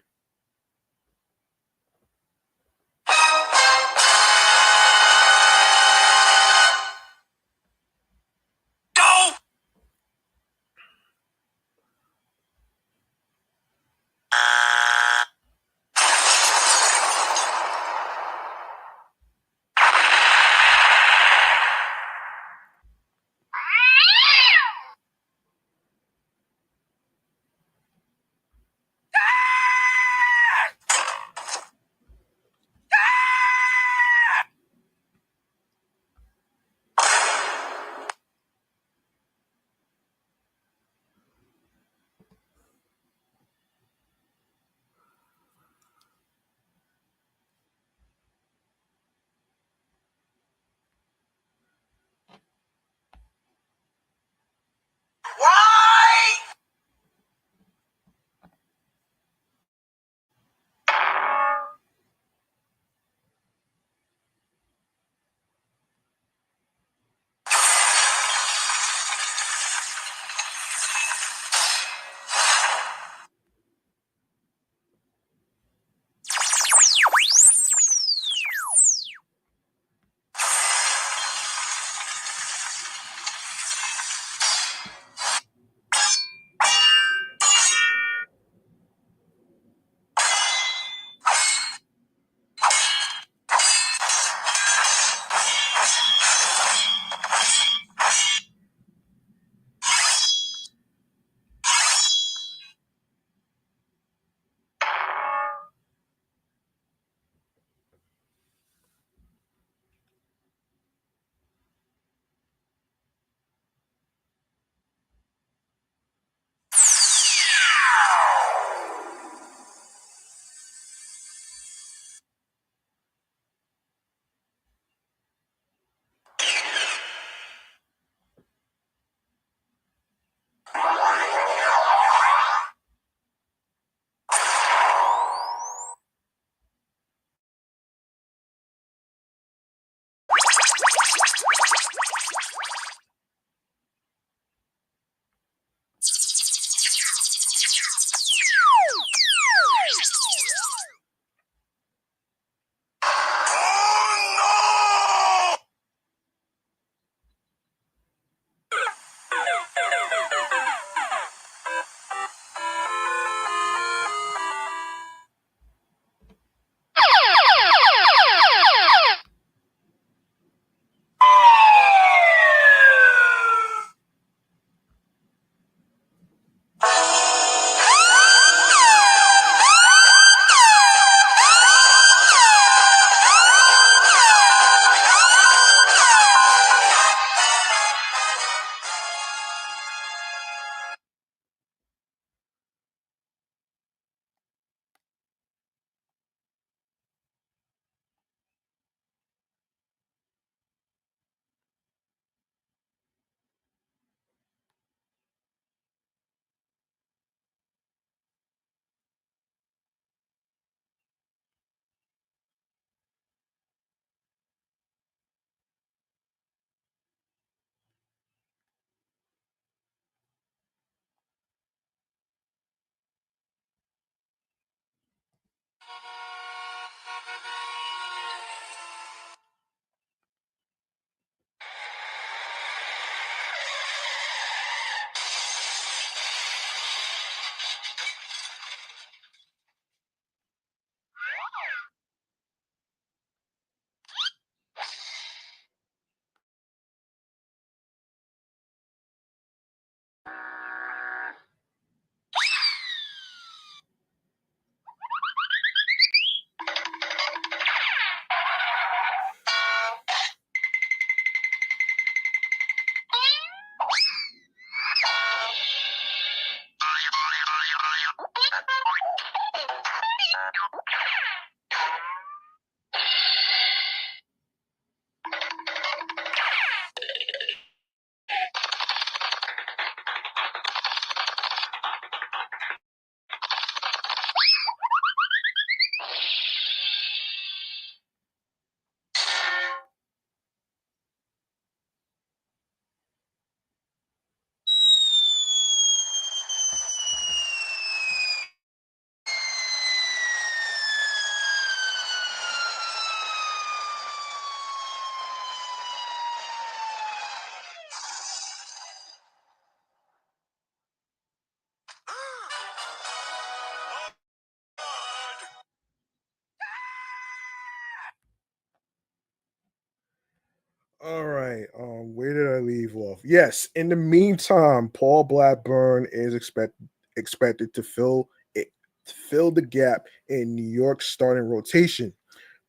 All right. Where did I leave off? Yes. In the meantime, Paul Blackburn is expected to fill the gap in New York's starting rotation.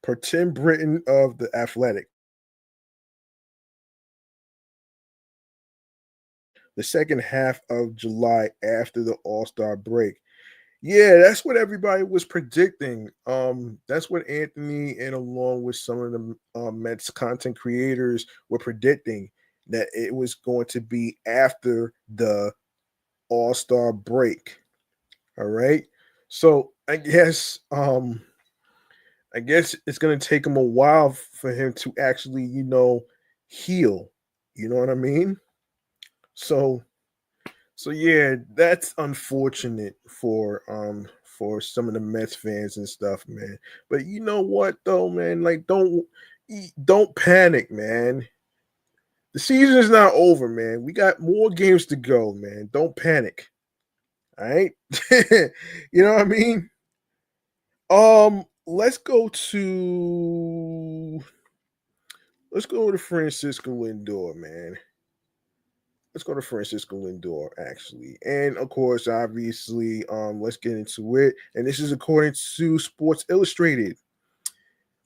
Per Tim Britton of the Athletic, the second half of July after the All-Star break. Yeah, that's what everybody was predicting. That's what Anthony and along with some of the Mets content creators were predicting, that it was going to be after the All-Star break. All right. So I guess it's gonna take him a while for him to actually, heal. You know what I mean? So yeah, that's unfortunate for some of the Mets fans and stuff, man. But you know what though, man? Like don't panic, man. The season is not over, man. We got more games to go, man. Don't panic. All right? You know what I mean? Let's go to Francisco Lindor, man. Let's go to Francisco Lindor, actually. And of course, obviously, let's get into it. And this is according to Sports Illustrated.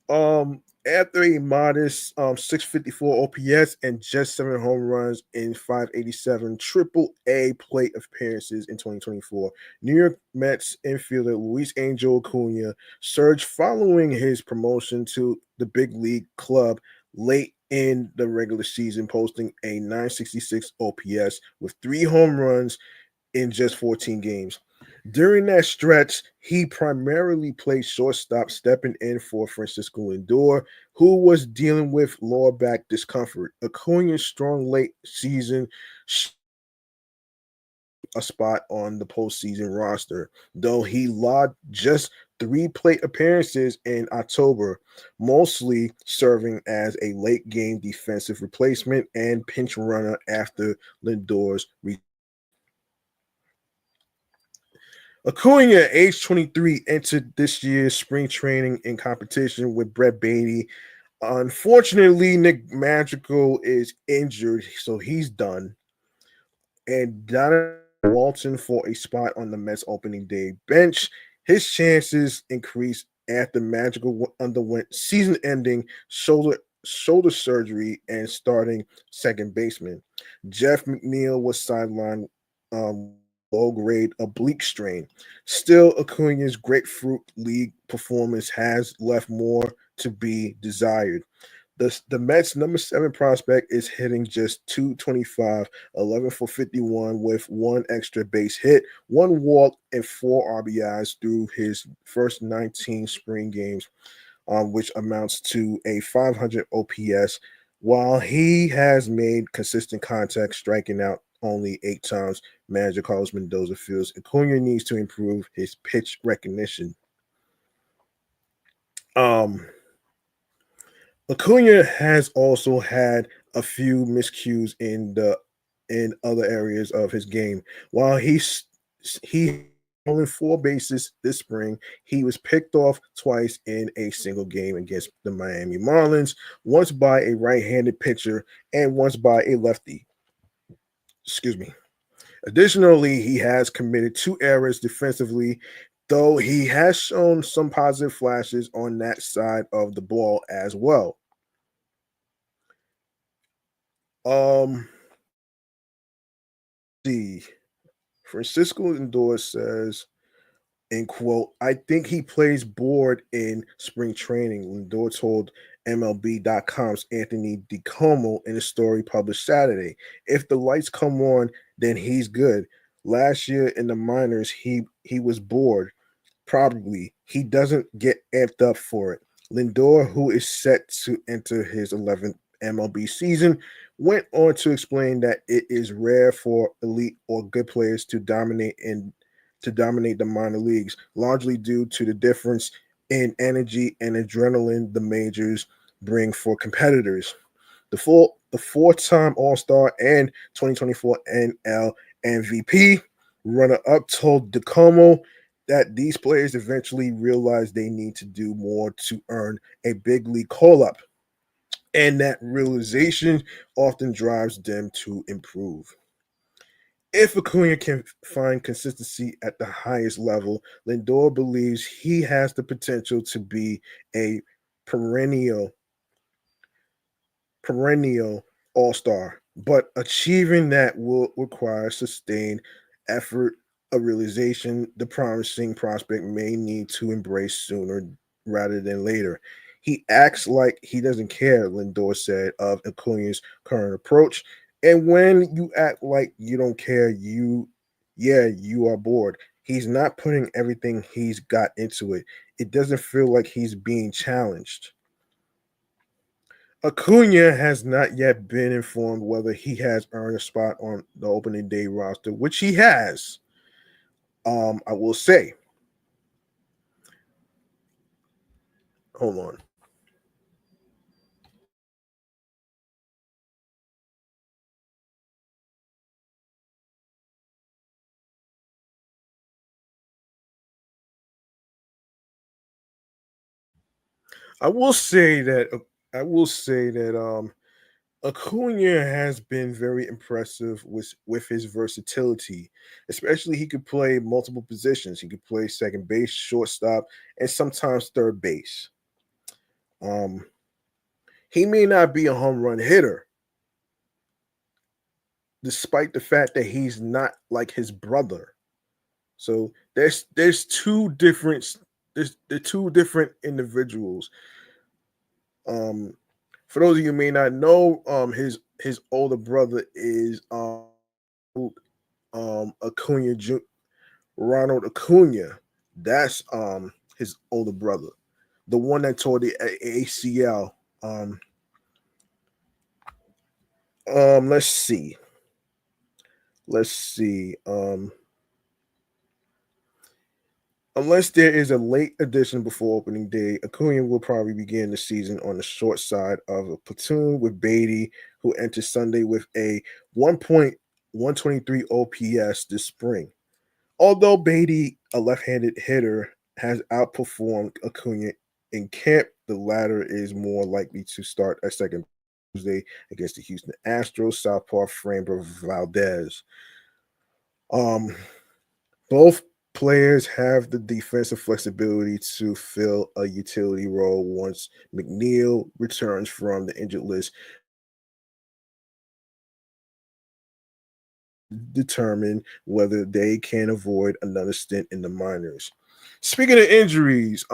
After a modest 654 OPS and just 7 home runs in 587 triple A plate appearances in 2024, New York Mets infielder Luis Angel Acuna surged following his promotion to the big league club late in the regular season, posting a 966 OPS with 3 home runs in just 14 games. During that stretch, he primarily played shortstop, stepping in for Francisco Lindor, who was dealing with lower back discomfort. Acuna's strong late season a spot on the postseason roster, though he logged just 3 plate appearances in October, mostly serving as a late game defensive replacement and pinch runner after Lindor's Acuna, age 23, entered this year's spring training in competition with Brett Baty. Unfortunately, Nick Magical is injured, so he's done. And Donovan Walton for a spot on the Mets opening day bench. His chances increased after Magical underwent season-ending shoulder surgery and starting second baseman. Jeff McNeil was sidelined low-grade oblique strain. Still, Acuna's Grapefruit League performance has left more to be desired. The Mets' number 7 prospect is hitting just 225, 11 for 51 with 1 extra base hit, 1 walk, and 4 RBIs through his first 19 spring games, which amounts to a 500 OPS. While he has made consistent contact, striking out only 8 times, manager Carlos Mendoza feels Acuna needs to improve his pitch recognition. Um, Acuna has also had a few miscues in other areas of his game. While he stolen 4 bases this spring, he was picked off twice in a single game against the Miami Marlins, once by a right-handed pitcher and once by a lefty. Excuse me. Additionally, he has committed 2 errors defensively, though he has shown some positive flashes on that side of the ball as well. Um, see, Francisco Lindor says, in quote, I think he plays bored in spring training. Lindor told MLB.com's Anthony DiComo in a story published Saturday. If the lights come on, then he's good. Last year in the minors, he was bored. Probably. He doesn't get amped up for it. Lindor, who is set to enter his 11th MLB season, went on to explain that it is rare for elite or good players to dominate the minor leagues, largely due to the difference in energy and adrenaline the majors bring for competitors. The four-time All-Star and 2024 NL MVP runner-up told DeComo that these players eventually realize they need to do more to earn a big league call-up, and that realization often drives them to improve. If Acuna can find consistency at the highest level, Lindor believes he has the potential to be a perennial perennial all-star, but achieving that will require sustained effort, a realization the promising prospect may need to embrace sooner rather than later. He acts like he doesn't care, Lindor said of Acuna's current approach. And when you act like you don't care, you are bored. He's not putting everything he's got into it. It doesn't feel like he's being challenged. Acuna has not yet been informed whether he has earned a spot on the opening day roster, which he has. I will say, hold on. I will say that Acuna has been very impressive with his versatility. Especially, he could play multiple positions. He could play second base, shortstop, and sometimes third base. Um, he may not be a home run hitter, despite the fact that he's not like his brother. So there's the 2 different individuals. Um, for those of you who may not know, his older brother is Acuna Ronald Acuna. That's his older brother, the one that tore the ACL. Let's see. Let's see. Unless there is a late addition before opening day, Acuna will probably begin the season on the short side of a platoon with Beatty, who entered Sunday with a 1.123 OPS this spring. Although Beatty, a left-handed hitter, has outperformed Acuna in camp, the latter is more likely to start at second Tuesday against the Houston Astros southpaw Framber Valdez. Um, Both players have the defensive flexibility to fill a utility role once McNeil returns from the injured list, determine whether they can avoid another stint in the minors. Speaking of injuries,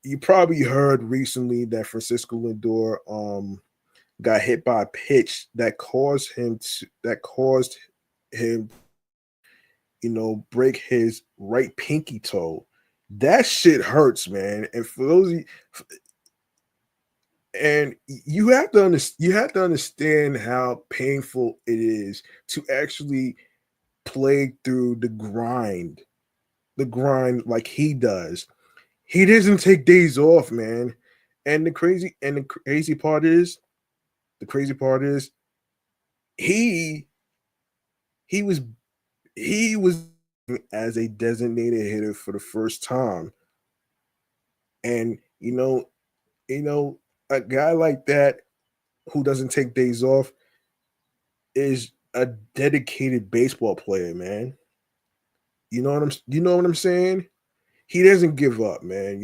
you probably heard recently that Francisco Lindor got hit by a pitch that caused him, break his right pinky toe. That shit hurts, man. And for those of you, and you have to understand how painful it is to actually play through the grind like he does. he doesn't take days off, man. And the crazy part is he he was he was as a designated hitter for the first time. And you know, a guy like that who doesn't take days off is a dedicated baseball player, man. You know what I'm saying? He doesn't give up, man.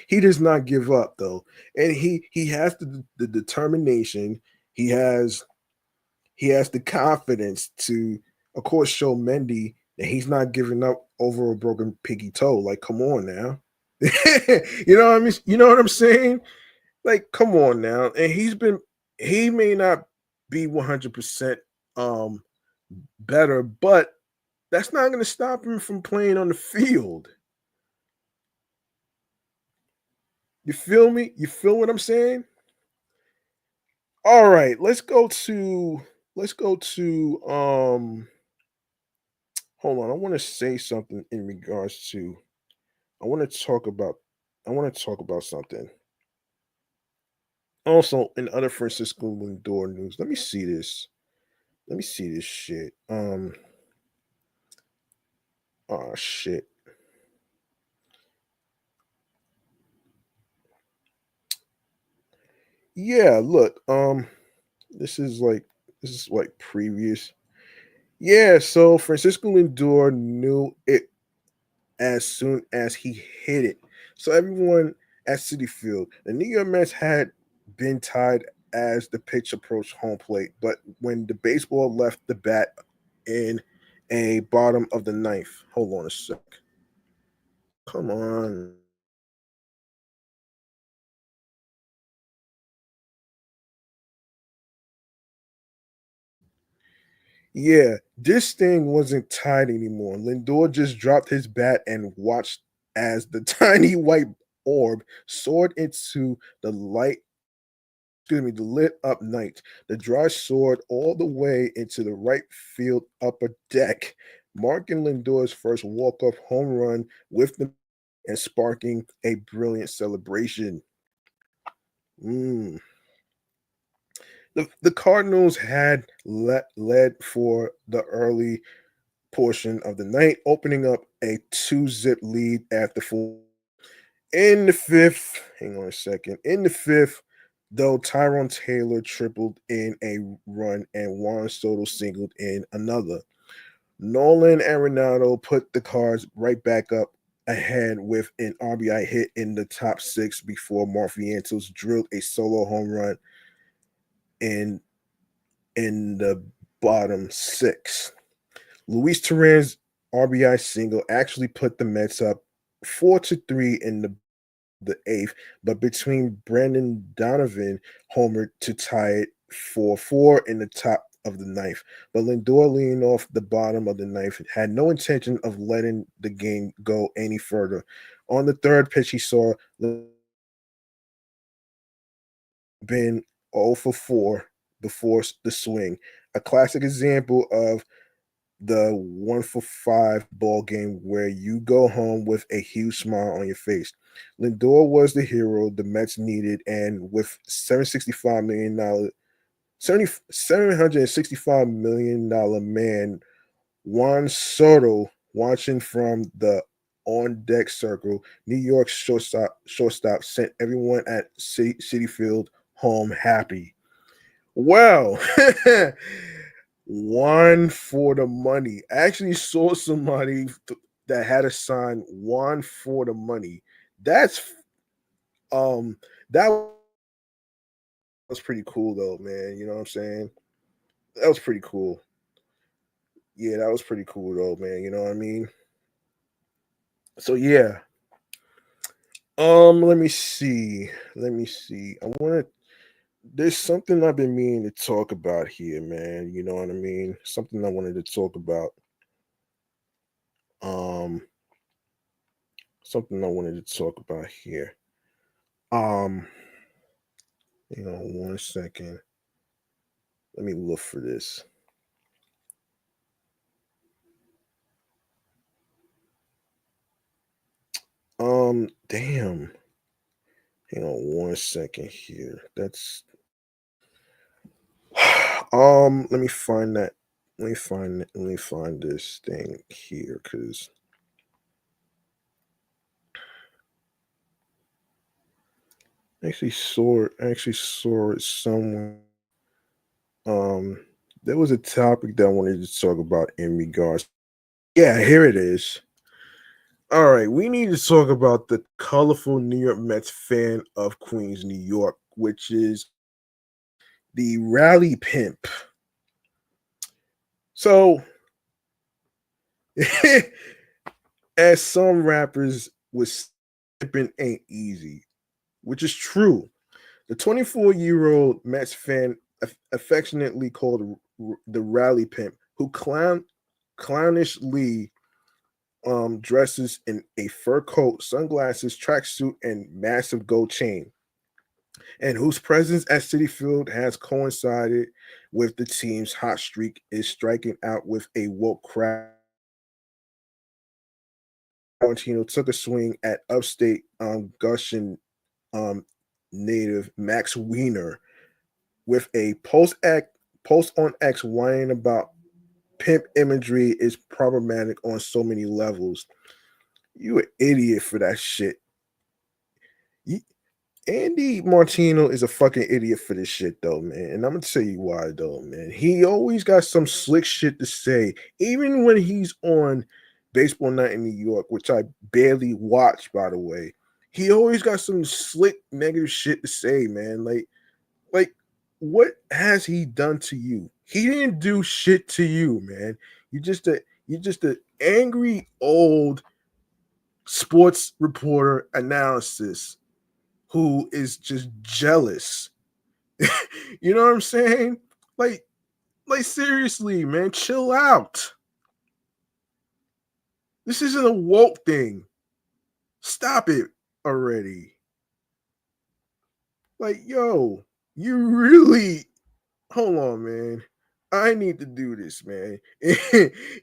He does not give up though. And he has the determination. He has he has the confidence to, of course, show Mendy that he's not giving up over a broken piggy toe. Like, come on now. You know what I mean? You know what I'm saying? Like, come on now. And he may not be 100% um better, but that's not going to stop him from playing on the field. You feel me? You feel what I'm saying? All right, let's go to hold on. I want to say something in regards to I want to talk about I want to talk about something. Also, in other Francisco Lindor news, let me see this. Let me see this shit. Oh shit. Yeah, look. This is like previous. Yeah, so Francisco Lindor knew it as soon as he hit it. So everyone at Citi Field, the New York Mets had been tied as the pitch approached home plate, but when the baseball left the bat in a bottom of the ninth, hold on a sec. Come on. Yeah, this thing wasn't tied anymore. Lindor just dropped his bat and watched as the tiny white orb soared into the lit up night. The drive soared all the way into the right field upper deck, marking Lindor's first walk-off home run with the and sparking a brilliant celebration. Mm. The Cardinals had led for the early portion of the night, opening up a two-zip lead at the four. In the fifth, hang on a second. In the fifth, though, Tyrone Taylor tripled in a run and Juan Soto singled in another. Nolan Arenado put the Cards right back up ahead with an RBI hit in the top six before Marfientos drilled a solo home run in the bottom six. Luis Turan's RBI single actually put the Mets up 4-3 in the eighth, but between Brandon Donovan homered to tie it 4-4 in the top of the ninth. But Lindor, leaning off the bottom of the ninth, had no intention of letting the game go any further. On the third pitch, he saw been 0 for 4 before the swing, a classic example of the 1 for 5 ball game where you go home with a huge smile on your face. Lindor was the hero the Mets needed, and with $765 million, $765 million man Juan Soto watching from the on deck circle, New York shortstop sent everyone at Citi Field home happy. Well, one for the money. I actually saw somebody that had a sign one for the money. That's that was pretty cool though, man. You know what I'm saying? That was pretty cool. Yeah, that was pretty cool though, man. You know what I mean? So yeah. Let me see. Let me see. I want to there's something I've been meaning to talk about here, man. You know what I mean? Something I wanted to talk about. Um, something I wanted to talk about here. Um, one second. Let me look for this. Damn. Hang on 1 second here. That's let me find that. Let me find this thing here because I actually saw it somewhere. Um, there was a topic that I wanted to talk about in regards. Yeah, here it is. All right, we need to talk about the colorful New York Mets fan of Queens, New York, which is the rally pimp. So, as some rappers would say, pimping ain't easy, which is true. The 24-year-old Mets fan, affectionately called the rally pimp, who clownishly dresses in a fur coat, sunglasses, tracksuit, and massive gold chain, and whose presence at Citifield has coincided with the team's hot streak, is striking out with a woke crowd. Martino took a swing at upstate Gushin um, native Max Wiener with a post on X whining about pimp imagery is problematic on so many levels. You an idiot for that shit. You, Andy Martino is a fucking idiot for this shit though, man. And I'm gonna tell you why though, man. He always got some slick shit to say, even when he's on Baseball Night in New York, which I barely watch, by the way. He always got some slick negative shit to say, man. Like, what has he done to you? He didn't do shit to you, man. You just a angry old sports reporter analysis who is just jealous. You know what I'm saying? Like, like seriously, man, chill out. This isn't a woke thing. Stop it already. Like, yo, you really hold on, man. I need to do this, man.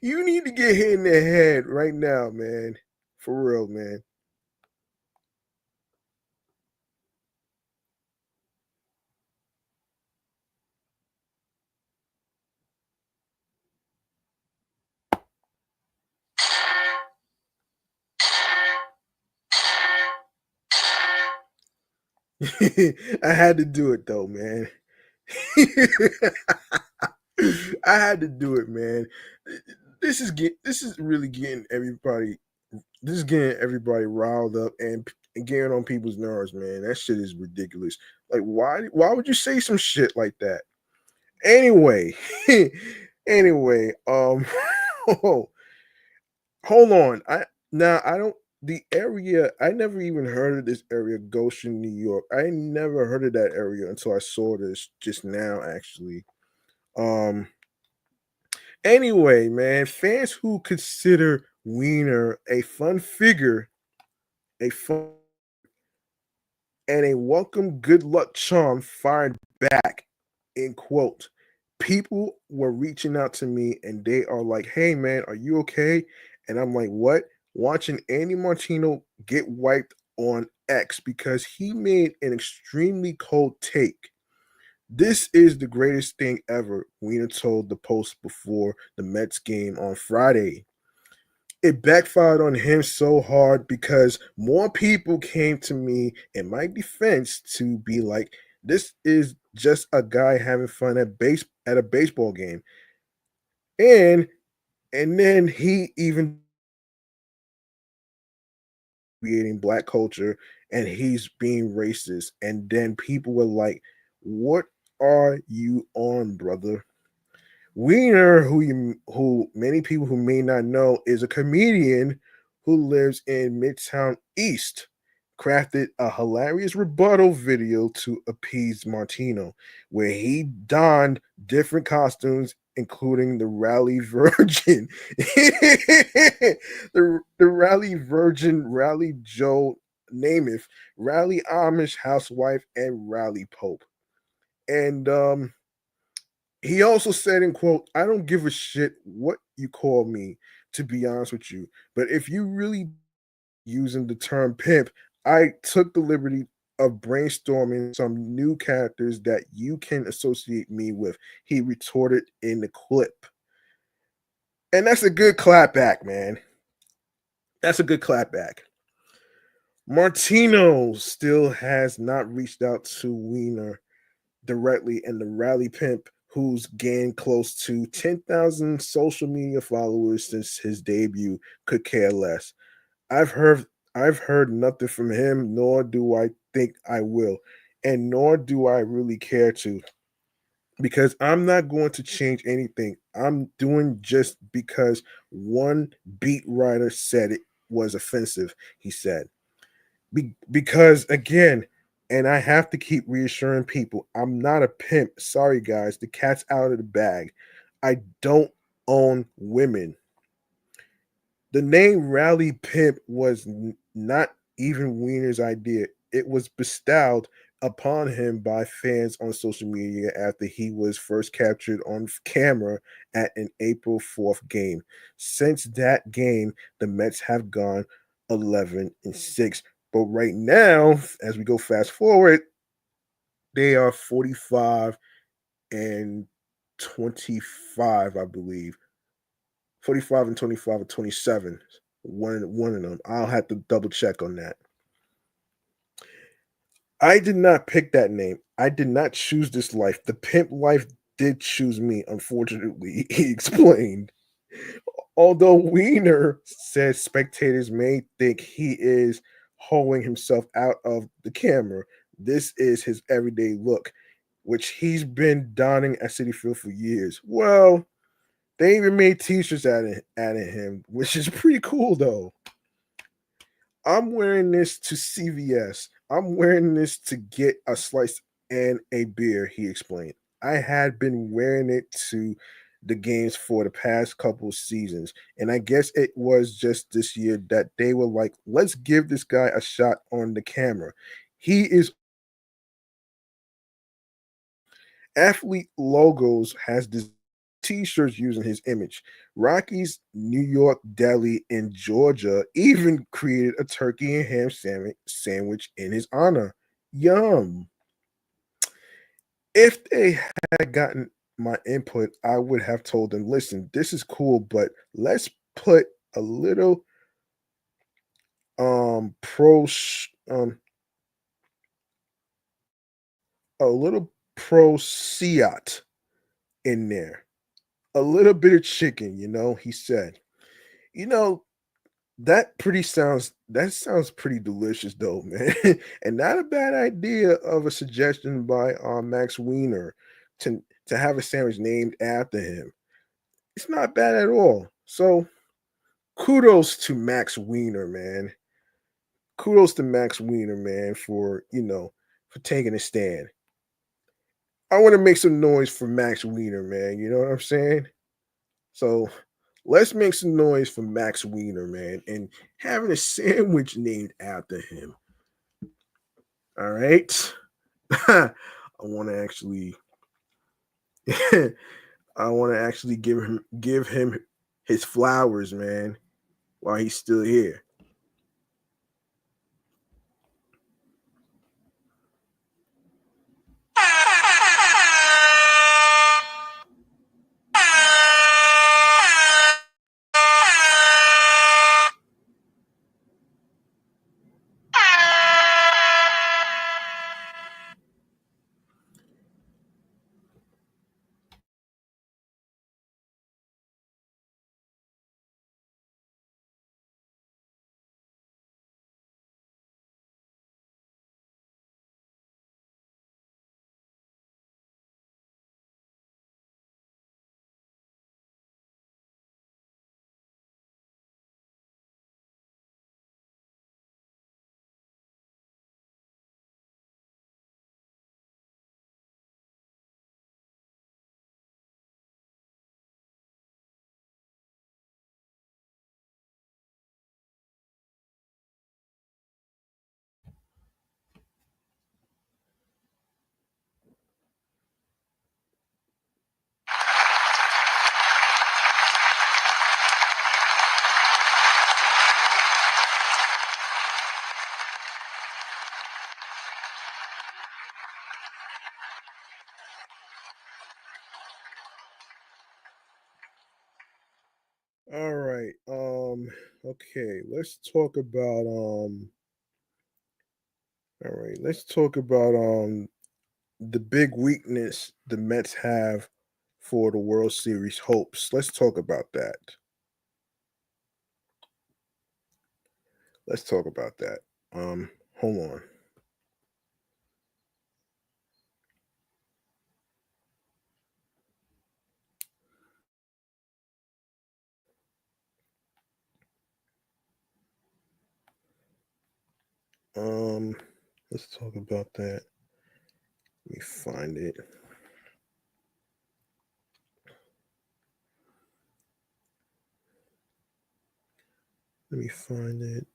You need to get hit in the head right now, man. For real, man. I had to do it though, man. I had to do it, man. This is really getting everybody this is getting everybody riled up and getting on people's nerves, man. That shit is ridiculous. Like why would you say some shit like that? Anyway, anyway, hold on. I don't the area I never even heard of this area, Goshen, New York. I never heard of that area until I saw this just now actually. Um anyway, man, fans who consider Wiener a fun figure, a fun and a welcome good luck charm fired back in quote. People were reaching out to me and they are like, "Hey man, are you okay?" And I'm like, "What?" Watching Andy Martino get wiped on X because he made an extremely cold take. This is the greatest thing ever, Wiener told the Post before the Mets game on Friday. It backfired on him so hard because more people came to me in my defense to be like, this is just a guy having fun at a baseball game. And and then he even creating black culture and he's being racist. And then people were like, what are you on, brother? Wiener, who many people who may not know, is a comedian who lives in Midtown East, crafted a hilarious rebuttal video to appease Martino, where he donned different costumes, including the Rally Virgin, the Rally Virgin, Rally Joe Namath, Rally Amish housewife, and Rally Pope. And he also said, in quote, I don't give a shit what you call me, to be honest with you. But if you really using the term pimp, I took the liberty of brainstorming some new characters that you can associate me with. He retorted in the clip. And that's a good clapback, man. That's a good clapback. Martino still has not reached out to Wiener directly, and the rally pimp, who's gained close to 10,000 social media followers since his debut, could care less. I've heard I've heard nothing from him, nor do I think I will, and nor do I really care to, because I'm not going to change anything. I'm doing just because one beat writer said it was offensive, he said. Because again, and I have to keep reassuring people, I'm not a pimp. Sorry guys, the cat's out of the bag. I don't own women. The name Rally Pimp was not even Wiener's idea. It was bestowed upon him by fans on social media after he was first captured on camera at an April 4th game. Since that game, the Mets have gone 11-6. But right now, as we go fast forward, they are 45 and 25, I believe. 45 and 25 or 27. One of them. I'll have to double check on that. I did not pick that name. I did not choose this life. The pimp life did choose me, unfortunately, he explained. Although Wiener says spectators may think he is holding himself out of the camera, this is his everyday look, which he's been donning at Citifield for years. Well, they even made t-shirts out of him, which is pretty cool though. I'm wearing this to CVS. I'm wearing this to get a slice and a beer, he explained. I had been wearing it to the games for the past couple seasons, and I guess it was just this year that they were like, let's give this guy a shot on the camera. He is Athlete Logos has this t-shirts using his image. Rockies, New York, Delhi, and Georgia even created a turkey and ham sandwich in his honor. Yum. If they had gotten my input, I would have told them, listen, this is cool, but let's put a little pro a little pro Fiat in there. A little bit of chicken, he said. You know, that sounds pretty delicious though, man. And not a bad idea of a suggestion by Max Wiener to have a sandwich named after him. It's not bad at all. So kudos to Max Wiener, man. Kudos to Max Wiener, man, for taking a stand. I want to make some noise for Max Wiener, man. You know what I'm saying? So let's make some noise for Max Wiener, man, and having a sandwich named after him. All right. I want to actually I want to actually give him his flowers, man, while he's still here. All right. Okay, let's talk about all right, let's talk about the big weakness the Mets have for the World Series hopes. Let's talk about that. Let's talk about that. Hold on. Um, let's talk about that. Let me find it. Let me find it.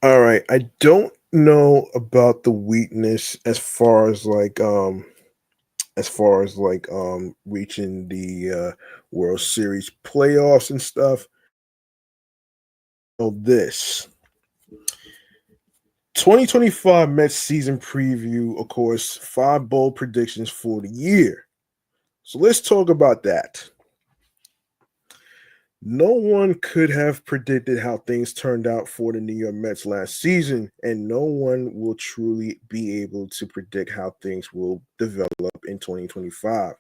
All right. I don't know about the weakness as far as reaching the World Series playoffs and stuff. This 2025 Mets season preview, of course, 5 bold predictions for the year. So let's talk about that. No one could have predicted how things turned out for the New York Mets last season, and no one will truly be able to predict how things will develop in 2025.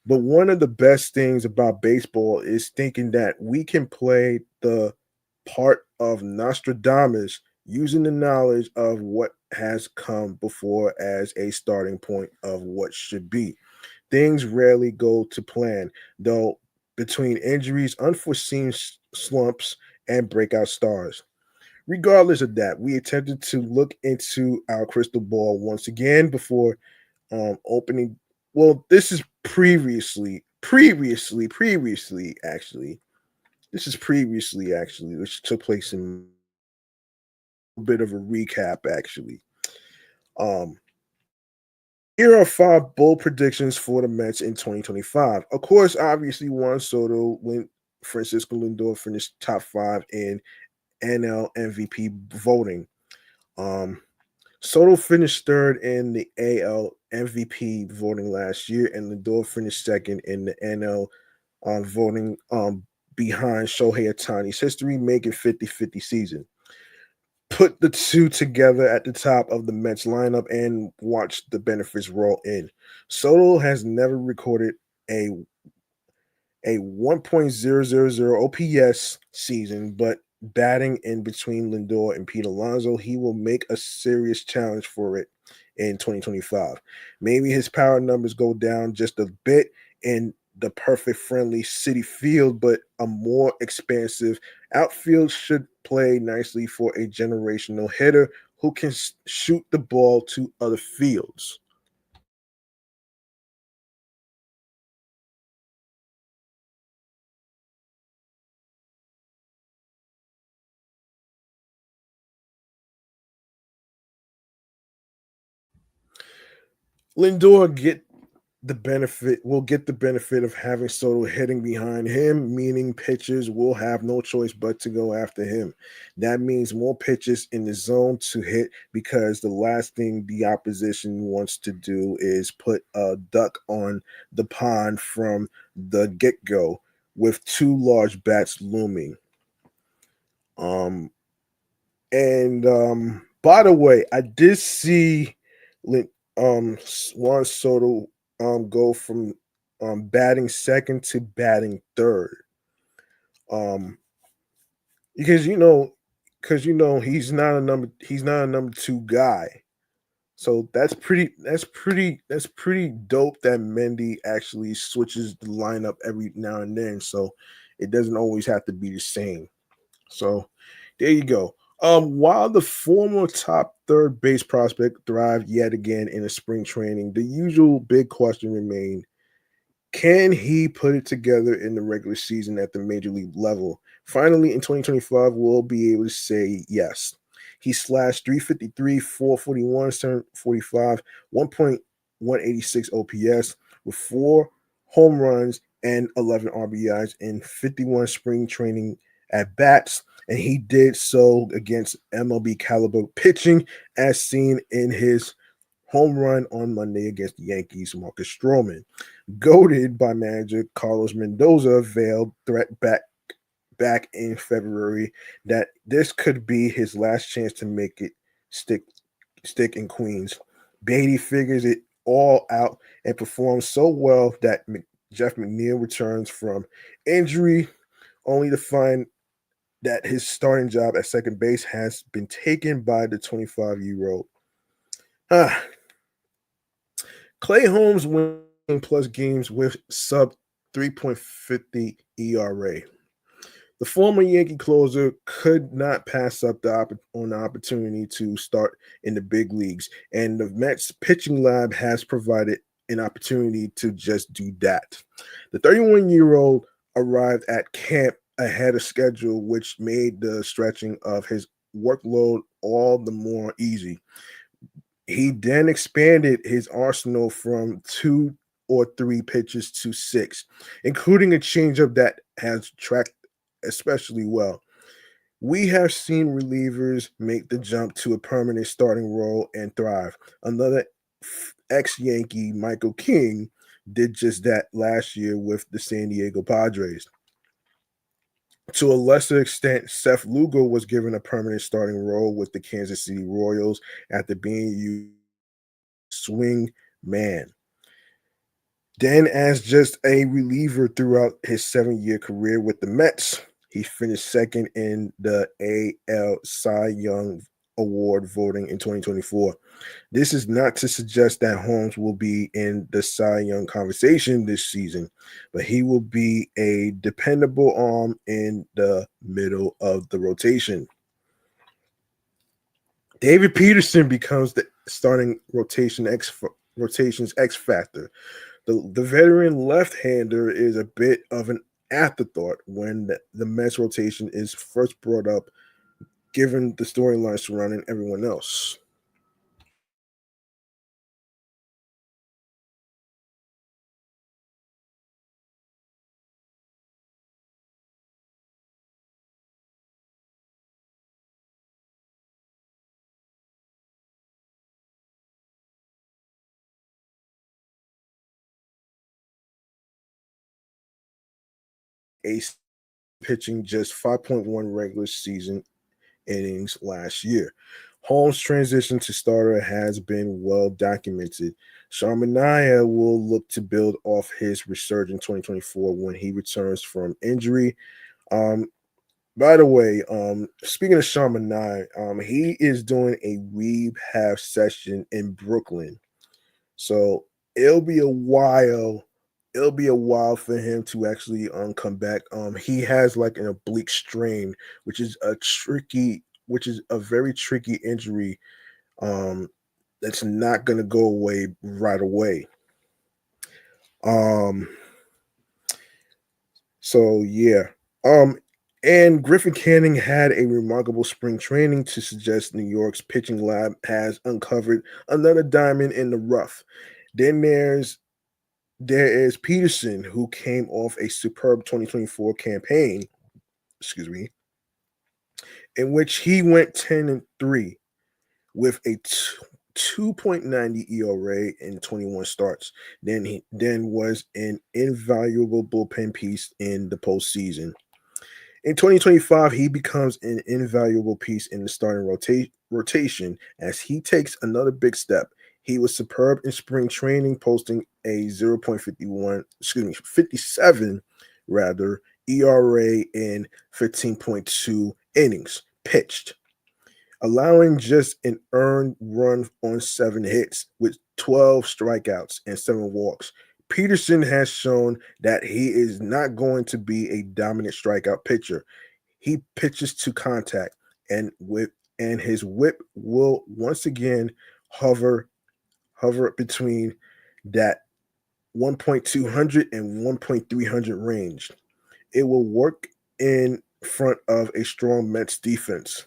But one of the best things about baseball is thinking that we can play the part of Nostradamus using the knowledge of what has come before as a starting point of what should be. Things rarely go to plan, though, between injuries, unforeseen slumps, and breakout stars. Regardless of that, we attempted to look into our crystal ball once again before opening. Well, this is previously, actually. This is previously, actually, which took place in a bit of a recap, actually. Um, Here are 5 bold predictions for the Mets in 2025. Of course, obviously, Juan Soto went. Francisco Lindor finished top 5 in NL MVP voting. Um, Soto finished third in the AL MVP voting last year, and Lindor finished second in the NL voting behind Shohei Ohtani's history, making 50-50 season. Put the two together at the top of the Mets lineup and watch the benefits roll in. Soto has never recorded a 1.000 OPS season, but batting in between Lindor and Pete Alonso, he will make a serious challenge for it in 2025. Maybe his power numbers go down just a bit, and the perfect friendly city field, but a more expansive outfield should play nicely for a generational hitter who can shoot the ball to other fields. Lindor will get the benefit of having Soto hitting behind him, meaning pitchers will have no choice but to go after him. That means more pitches in the zone to hit because the last thing the opposition wants to do is put a duck on the pond from the get-go with two large bats looming. Um and by the way, I did see Juan Soto go from batting second to batting third. Um because he's not a number two guy. So that's pretty dope that Mendy actually switches the lineup every now and then. So it doesn't always have to be the same. So there you go. While the former top third base prospect thrived yet again in a spring training, the usual big question remained: can he put it together in the regular season at the major league level? Finally, in 2025, we'll be able to say yes. He slashed 353, 441, 745, 1.186 OPS with 4 home runs and 11 RBIs in 51 spring training at bats. And he did so against MLB caliber pitching, as seen in his home run on Monday against the Yankees' Marcus Stroman. Goaded by manager Carlos Mendoza, veiled threat back in February that this could be his last chance to make it stick in Queens. Beatty figures it all out and performs so well that Jeff McNeil returns from injury, only to find that his starting job at second base has been taken by the 25-year-old. Ah, Clay Holmes wins plus games with sub 3.50 ERA. The former Yankee closer could not pass up on the opportunity to start in the big leagues, and the Mets pitching lab has provided an opportunity to just do that. The 31-year-old arrived at camp ahead of schedule, which made the stretching of his workload all the more easy. He then expanded his arsenal from 2 or 3 pitches to 6, including a changeup that has tracked especially well. We have seen relievers make the jump to a permanent starting role and thrive. Another ex Yankee, Michael King, did just that last year with the San Diego Padres. To a lesser extent, Seth Lugo was given a permanent starting role with the Kansas City Royals after being used swing man. Then, as just a reliever throughout his 7-year career with the Mets, he finished second in the AL Cy Young Award voting in 2024. This is not to suggest that Holmes will be in the Cy Young conversation this season, but he will be a dependable arm in the middle of the rotation. David Peterson becomes the starting rotation's X factor. The veteran left-hander is a bit of an afterthought when the Mets rotation is first brought up, given the storyline surrounding everyone else. Ace pitching just 5.1 regular season innings last year. Holmes' transition to starter has been well documented. Sharmania will look to build off his resurgence in 2024 when he returns from injury. Um, by the way, speaking of Sharmania, he is doing a rehab session in Brooklyn. So it'll be a while. it'll be a while for him to actually come back. He has like an oblique strain, which is a very tricky injury. Um, that's not gonna go away right away. Um, so yeah. Um, and Griffin Canning had a remarkable spring training to suggest New York's pitching lab has uncovered another diamond in the rough. Then there is Peterson, who came off a superb 2024 campaign, excuse me, in which he went 10-3 with a 2.90 ERA in 21 starts. Then was an invaluable bullpen piece in the postseason. In 2025, he becomes an invaluable piece in the starting rotation as he takes another big step. He was superb in spring training, posting a 57 rather ERA in 15.2 innings pitched, allowing just an earned run on 7 hits with 12 strikeouts and 7 walks. Peterson has shown that he is not going to be a dominant strikeout pitcher. He pitches to contact, and his whip will once again hover between that 1.200 and 1.300 range. It will work in front of a strong Mets defense.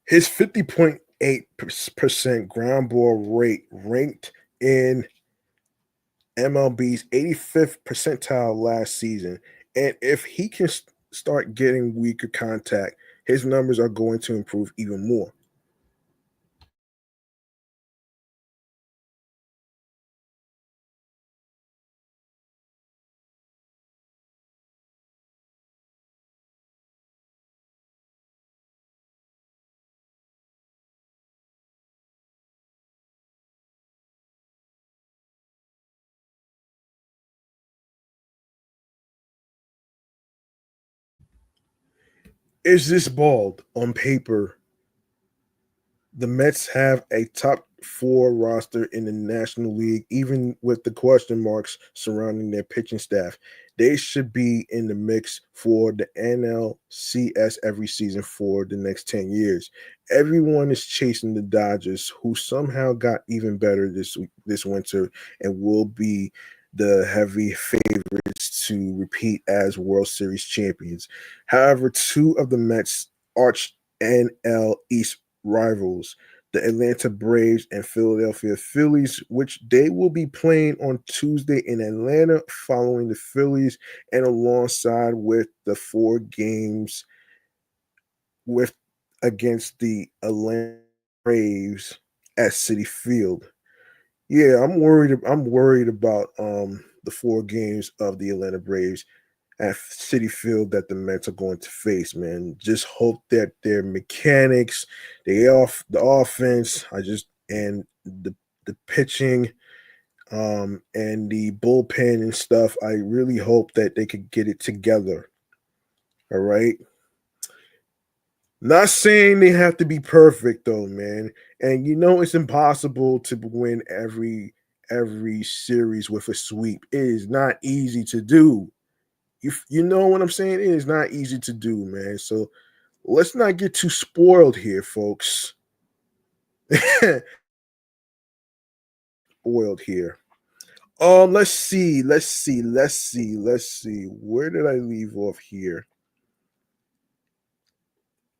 His 50.8% ground ball rate ranked in MLB's 85th percentile last season. And if he can start getting weaker contact, his numbers are going to improve even more. Is this bald on paper? The Mets have a top four roster in the National League, even with the question marks surrounding their pitching staff. They should be in the mix for the NLCS every season for the next 10 years. Everyone is chasing the Dodgers, who somehow got even better this winter and will be the heavy favorites to repeat as World Series champions. However, two of the Mets' arch NL East rivals, the Atlanta Braves and Philadelphia Phillies, which they will be playing on Tuesday in Atlanta following the Phillies and alongside with the 4 games with against the Atlanta Braves at Citi Field. Yeah, I'm worried about the 4 games of the Atlanta Braves at Citi Field that the Mets are going to face, man. Just hope that their mechanics, the offense, and the pitching, and the bullpen and stuff. I really hope that they could get it together. All right. Not saying they have to be perfect though, man. And it's impossible to win every series with a sweep. It is not easy to do. You know what I'm saying? It is not easy to do, man. So let's not get too spoiled here, folks. Spoiled here. Let's see. Where did I leave off here?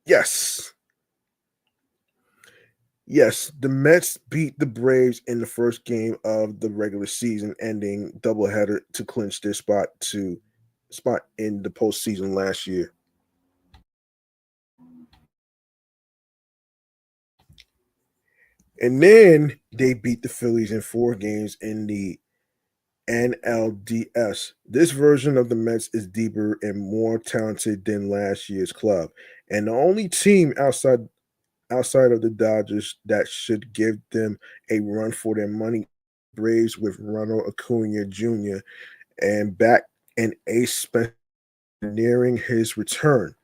Yes. Yes, the Mets beat the Braves in the first game of the regular season ending doubleheader to clinch their spot in the postseason last year. And then they beat the Phillies in 4 games in the NLDS. This version of the Mets is deeper and more talented than last year's club. And the only team outside of the Dodgers that should give them a run for their money, Braves with Ronald Acuna Jr. and back and Ace Spencer nearing his return.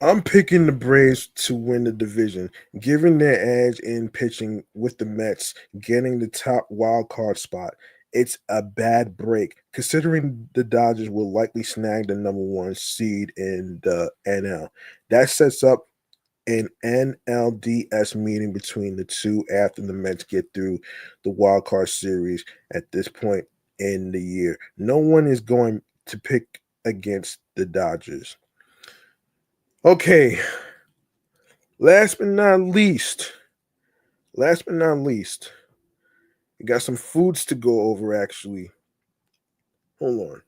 I'm picking the Braves to win the division, given their edge in pitching with the Mets getting the top wild card spot. It's a bad break, considering the Dodgers will likely snag the number one seed in the NL. That sets up an NLDS meeting between the two after the Mets get through the wild card series at this point in the year. No one is going to pick against the Dodgers. Okay, last but not least, last but not least, we got some foods to go over actually. Hold on.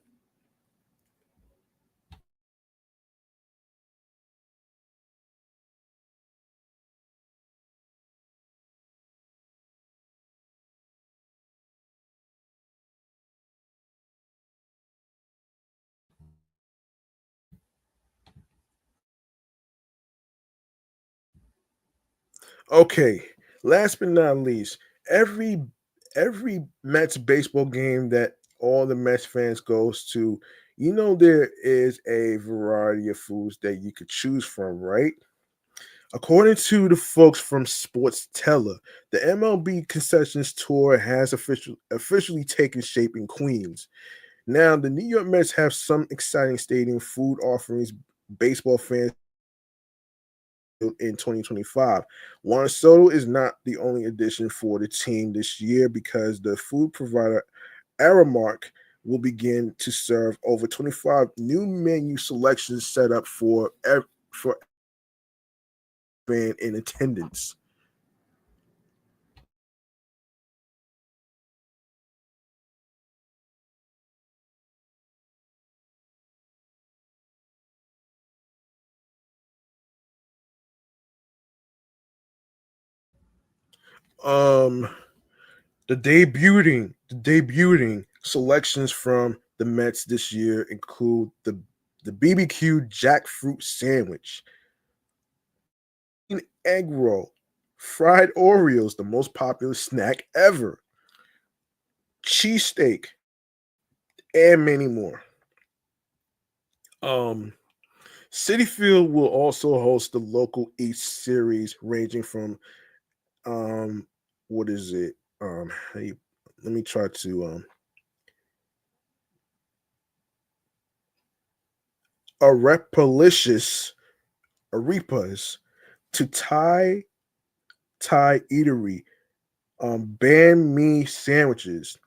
Okay, last but not least, every every Mets baseball game that all the Mets fans goes to, there is a variety of foods that you could choose from, right? According to the folks from Sports Teller, the MLB Concessions Tour has officially taken shape in Queens. Now, the New York Mets have some exciting stadium food offerings baseball fans in 2025. Juan Soto is not the only addition for the team this year because the food provider Aramark will begin to serve over 25 new menu selections set up for fan in attendance. Um, the debuting selections from the Mets this year include the BBQ jackfruit sandwich, an egg roll, fried Oreos, the most popular snack ever, cheesesteak, and many more. Um, Citifield will also host the local Eats series, ranging from what is it? Hey, let me try to Arepalicious arepas to Thai eatery, banh mi sandwiches.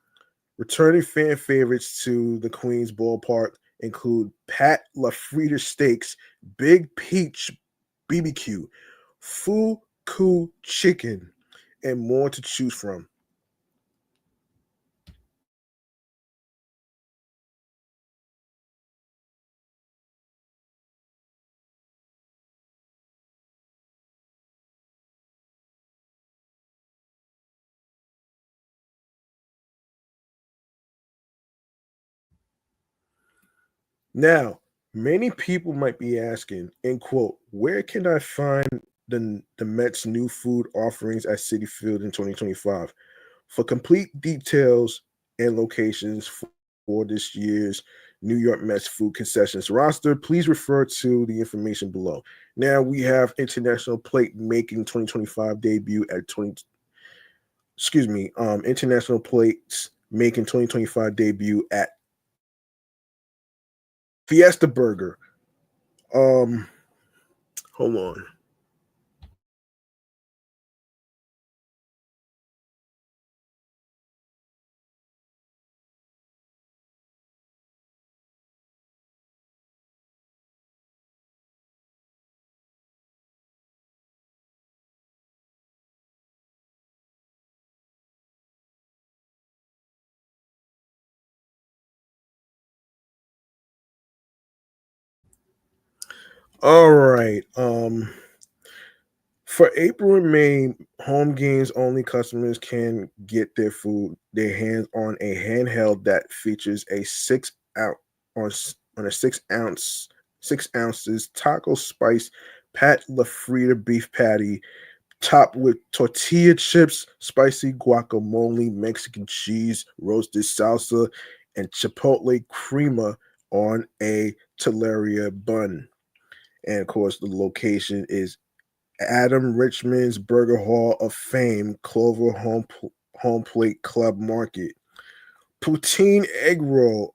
Returning fan favorites to the Queens ballpark include Pat LaFrida Steaks, Big Peach BBQ, Fuku Chicken, and more to choose from. Now, many people might be asking, in quote, where can I find the Mets' new food offerings at Citi Field in 2025? For complete details and locations for this year's New York Mets food concessions roster, please refer to the information below. Now we have International Plate making 2025 debut at 20 excuse me, International Plate's making 2025 debut at Fiesta Burger. Hold on. All right. For April and May, home games only customers can get their hands on a handheld that features a 6 ounce on a 6 ounces taco spice pat la frita beef patty topped with tortilla chips, spicy guacamole, Mexican cheese, roasted salsa, and chipotle crema on a Teleria bun. And of course, the location is Adam Richman's Burger Hall of Fame, Clover Home Plate Club Market. Poutine egg roll.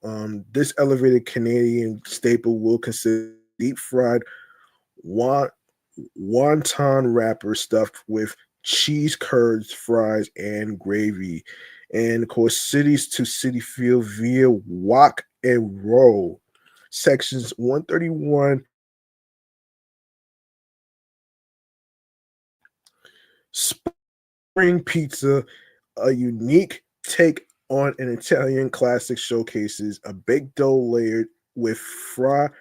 This elevated Canadian staple will consist of deep fried wa- wonton wrapper stuffed with cheese curds, fries, and gravy. And of course, cities to Citifield via walk and roll. Sections 131. Spring pizza, a unique take on an Italian classic, showcases a baked dough layered with fra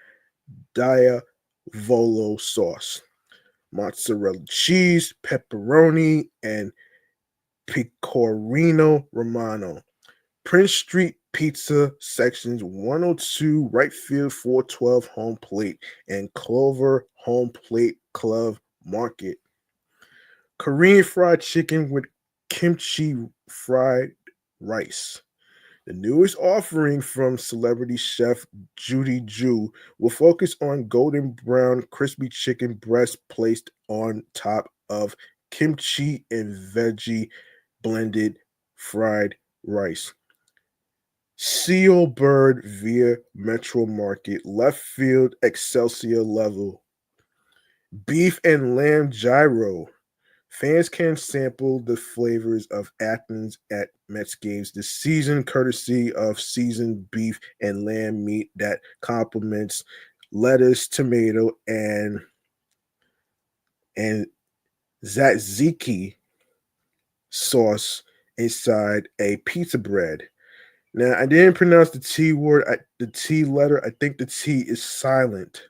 diavolo sauce, mozzarella cheese, pepperoni, and pecorino romano. Prince Street Pizza, sections 102, right field 412 home plate, and Clover home plate club market. Korean fried chicken with kimchi fried rice. The newest offering from celebrity chef Judy Ju will focus on golden brown crispy chicken breast placed on top of kimchi and veggie blended fried rice. Seal bird via Metro Market, left field Excelsior level. Beef and lamb gyro. Fans can sample the flavors of Athens at Mets games this season, courtesy of seasoned beef and lamb meat that complements lettuce, tomato, and tzatziki sauce inside a pizza bread. Now, I didn't pronounce the T word, the T letter. I think the T is silent.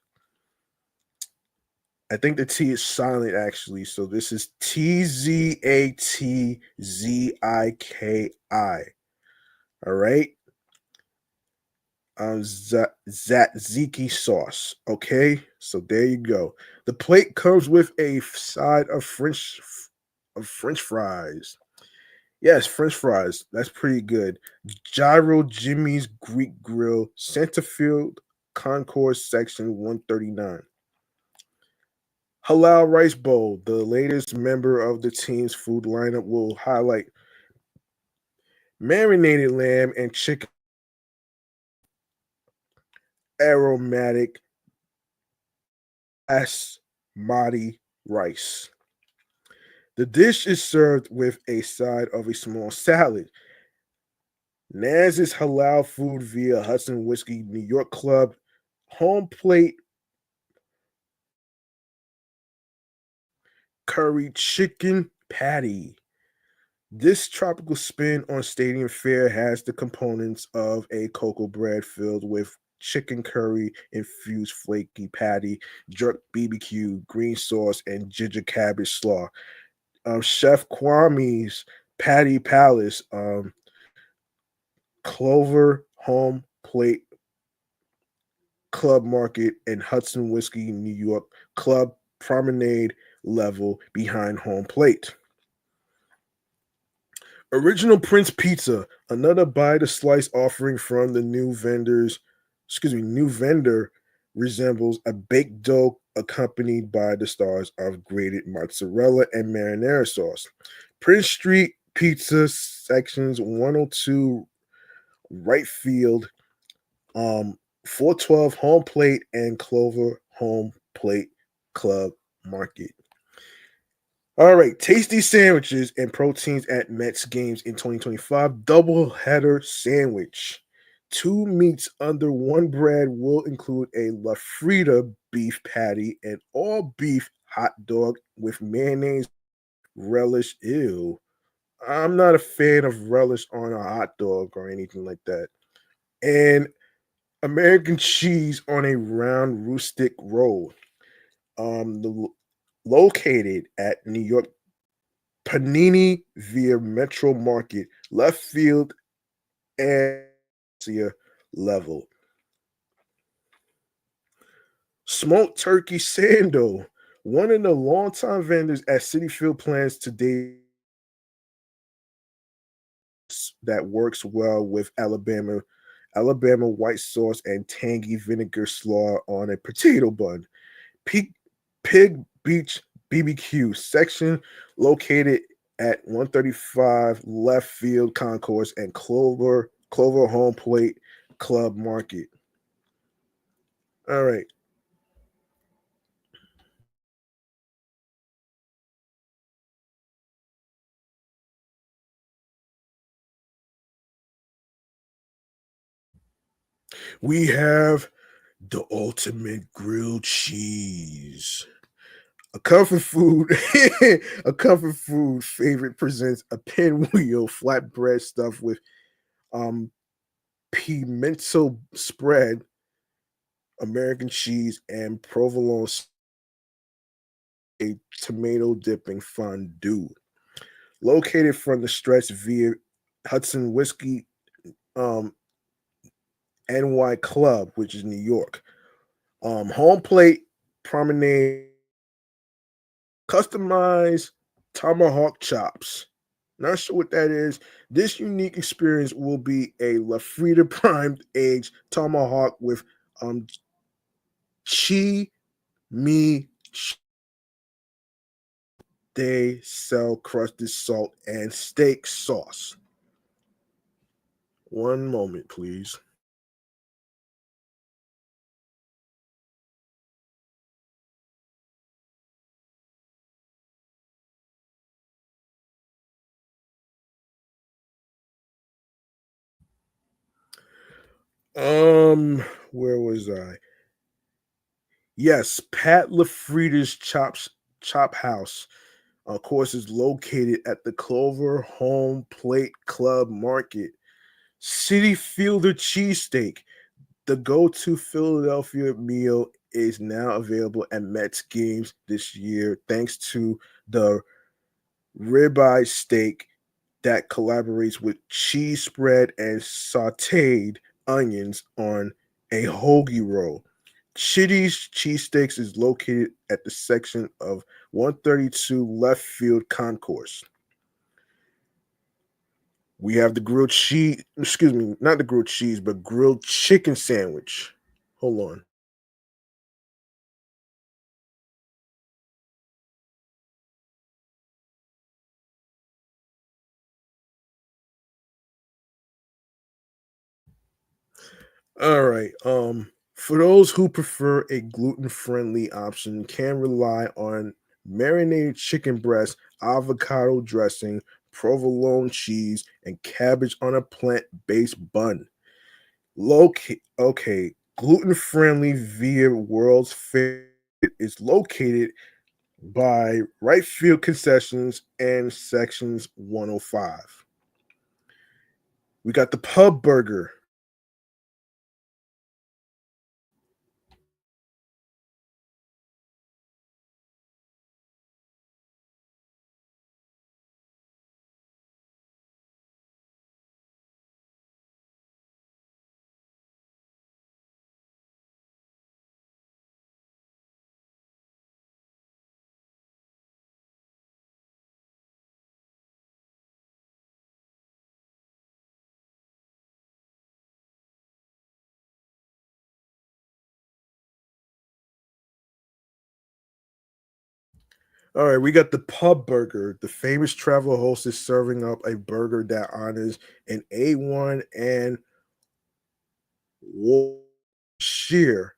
I think the T is silent actually. So this is Tzatziki. All right. Tzatziki sauce. Okay. So there you go. The plate comes with a side of French fries. Yes, French fries. That's pretty good. Gyro Jimmy's Greek Grill, Centerfield Concourse Section 139. Halal Rice Bowl, the latest member of the team's food lineup, will highlight marinated lamb and chicken aromatic basmati rice. The dish is served with a side of a small salad. Naz is halal food via Hudson Whiskey New York Club. Home plate curry chicken patty. This tropical spin on stadium fare has the components of a cocoa bread filled with chicken curry infused flaky patty, jerk BBQ, green sauce, and ginger cabbage slaw. Chef Kwame's Patty Palace, Clover Home Plate Club Market, and Hudson Whiskey New York Club Promenade level behind home plate. Original Prince Pizza, another buy the slice offering from the new vendor resembles a baked dough accompanied by the stars of grated mozzarella and marinara sauce. Prince Street Pizza, sections 102, right field, 412 home plate, and Clover home plate club market. All right, tasty sandwiches and proteins at Mets games in 2025. Double header sandwich. Two meats under one bread will include a La Frita beef patty and all beef hot dog with mayonnaise relish. Ew. I'm not a fan of relish on a hot dog or anything like that. And American cheese on a round rustic roll. The located at New York Panini via Metro Market, left field and level. Smoked turkey sando. One of the longtime vendors at Citifield plans today that works well with Alabama white sauce and tangy vinegar slaw on a potato bun. Pig, Pig Beach BBQ section located at 135 left field concourse and Clover home plate club market. All right. We have the ultimate grilled cheese. A comfort food, a comfort food favorite presents a pinwheel flatbread stuffed with um pimento spread, American cheese, and provolone, a tomato dipping fondue. Located from the stretch via Hudson Whiskey um, NY Club, which is New York. Home plate promenade, customized tomahawk chops. Not sure what that is. This unique experience will be a La Frida primed aged tomahawk with um chi me. They sell crusted salt and steak sauce. One moment, please. Um, where was I? Yes, Pat LaFrida's Chop House, of course, is located at the Clover Home Plate Club Market. City Fielder cheesesteak, the go-to Philadelphia meal, is now available at Mets games this year, thanks to the ribeye steak that collaborates with cheese spread and sauteed onions on a hoagie roll. Chitty's Cheesesteaks is located at the section of 132 left field concourse. We have the grilled cheese, excuse me, not the grilled cheese, but grilled chicken sandwich. Hold on. All right. For those who prefer a gluten-friendly option, can rely on marinated chicken breast, avocado dressing, provolone cheese, and cabbage on a plant-based bun. Okay, gluten-friendly via World's Fair is located by right field concessions and sections 105. We got the pub burger. All right, we got the pub burger. The famous travel host is serving up a burger that honors an A1 and Worcestershire.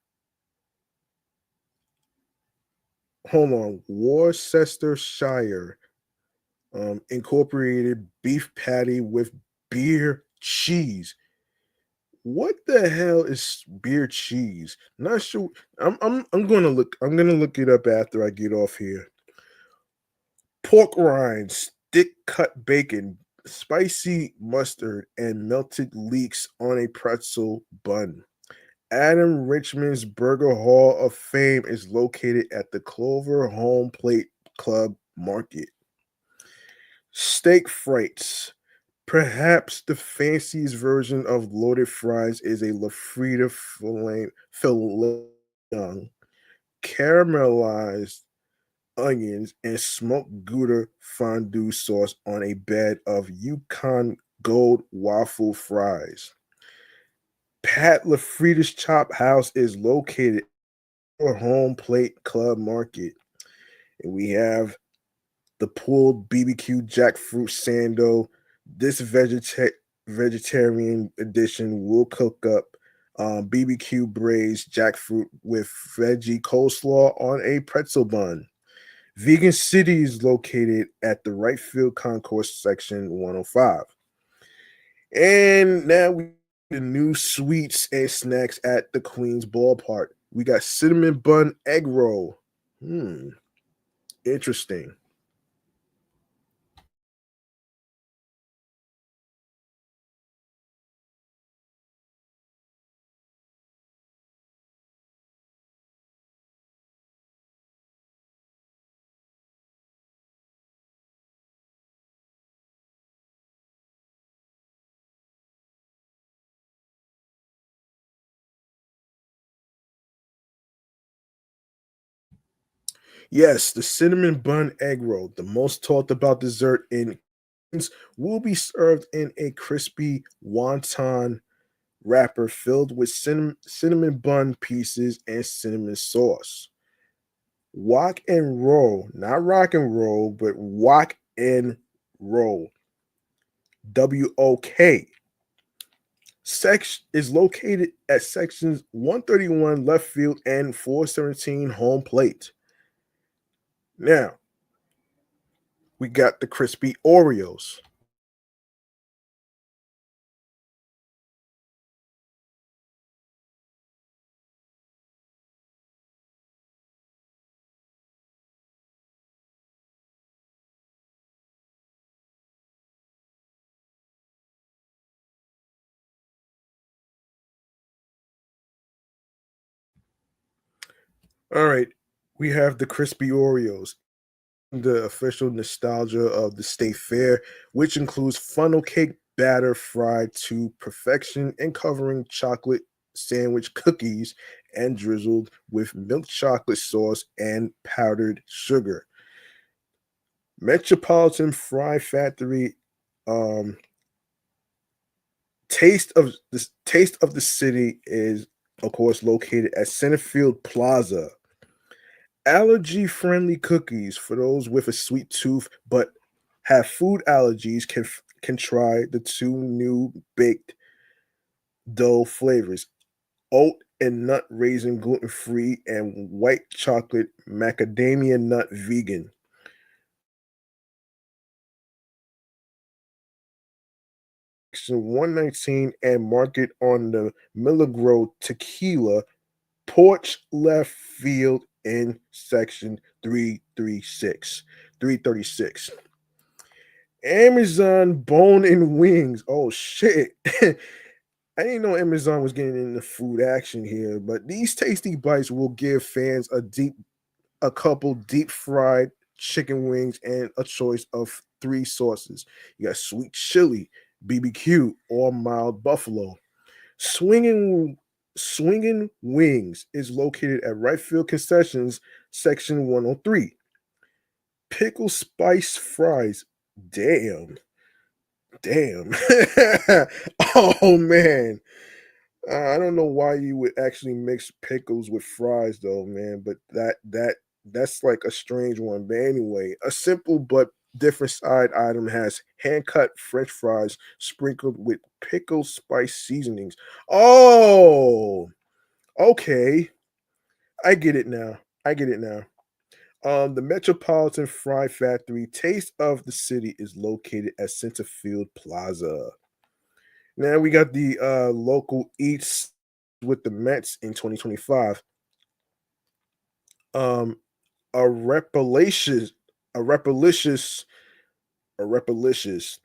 Hold on, Worcestershire. Incorporated beef patty with beer cheese. What the hell is beer cheese? Not sure. I'm gonna look. I'm gonna look it up after I get off here. Pork rinds, thick cut bacon, spicy mustard, and melted leeks on a pretzel bun. Adam Richman's Burger Hall of Fame is located at the Clover Home Plate Club Market. Steak frites. Perhaps the fanciest version of loaded fries is a Lafrita filet young, caramelized onions, and smoked Gouda fondue sauce on a bed of Yukon Gold waffle fries. Pat Lafrita's Chop House is located at Home Plate Club Market. And we have the pulled BBQ jackfruit sando. This vegetarian edition will cook up BBQ braised jackfruit with veggie coleslaw on a pretzel bun. Vegan City is located at the right field concourse section 105. And now we the new sweets and snacks at the Queens Ballpark. We got cinnamon bun egg roll. Interesting. Yes, the cinnamon bun egg roll, the most talked about dessert in Queens, will be served in a crispy wonton wrapper filled with cinnamon bun pieces and cinnamon sauce. Wok and roll, not rock and roll, but wok and roll. WOK. Section is located at sections 131 left field and 417 home plate. Now, we got the crispy Oreos. All right, we have the crispy Oreos, the official nostalgia of the state fair, which includes funnel cake batter fried to perfection and covering chocolate sandwich cookies and drizzled with milk chocolate sauce and powdered sugar. Metropolitan Fry Factory, um, taste of the city is of course located at Centerfield Plaza. Allergy friendly cookies for those with a sweet tooth but have food allergies can try the two new baked dough flavors: oat and nut raisin gluten free and white chocolate macadamia nut vegan. Section 119 and market on the Milagro tequila porch left field in section 336. 336. Amazon Bone and Wings. Oh shit. I didn't know Amazon was getting into food action here, but these tasty bites will give fans a couple deep fried chicken wings and a choice of three sauces. You got sweet chili, BBQ, or mild buffalo. Swinging Swinging Wings is located at Right Field Concessions, section 103. Pickle spice fries. Damn. Damn. Oh man. I don't know why you would actually mix pickles with fries though, man, but that's like a strange one. But anyway, a simple but different side item has hand cut French fries sprinkled with pickle spice seasonings. Oh, okay. I get it now. I get it now. The Metropolitan Fry Factory Taste of the City is located at Citifield Plaza. Now we got the local eats with the Mets in 2025. Um, a repalicious, a repalicious, a repalicious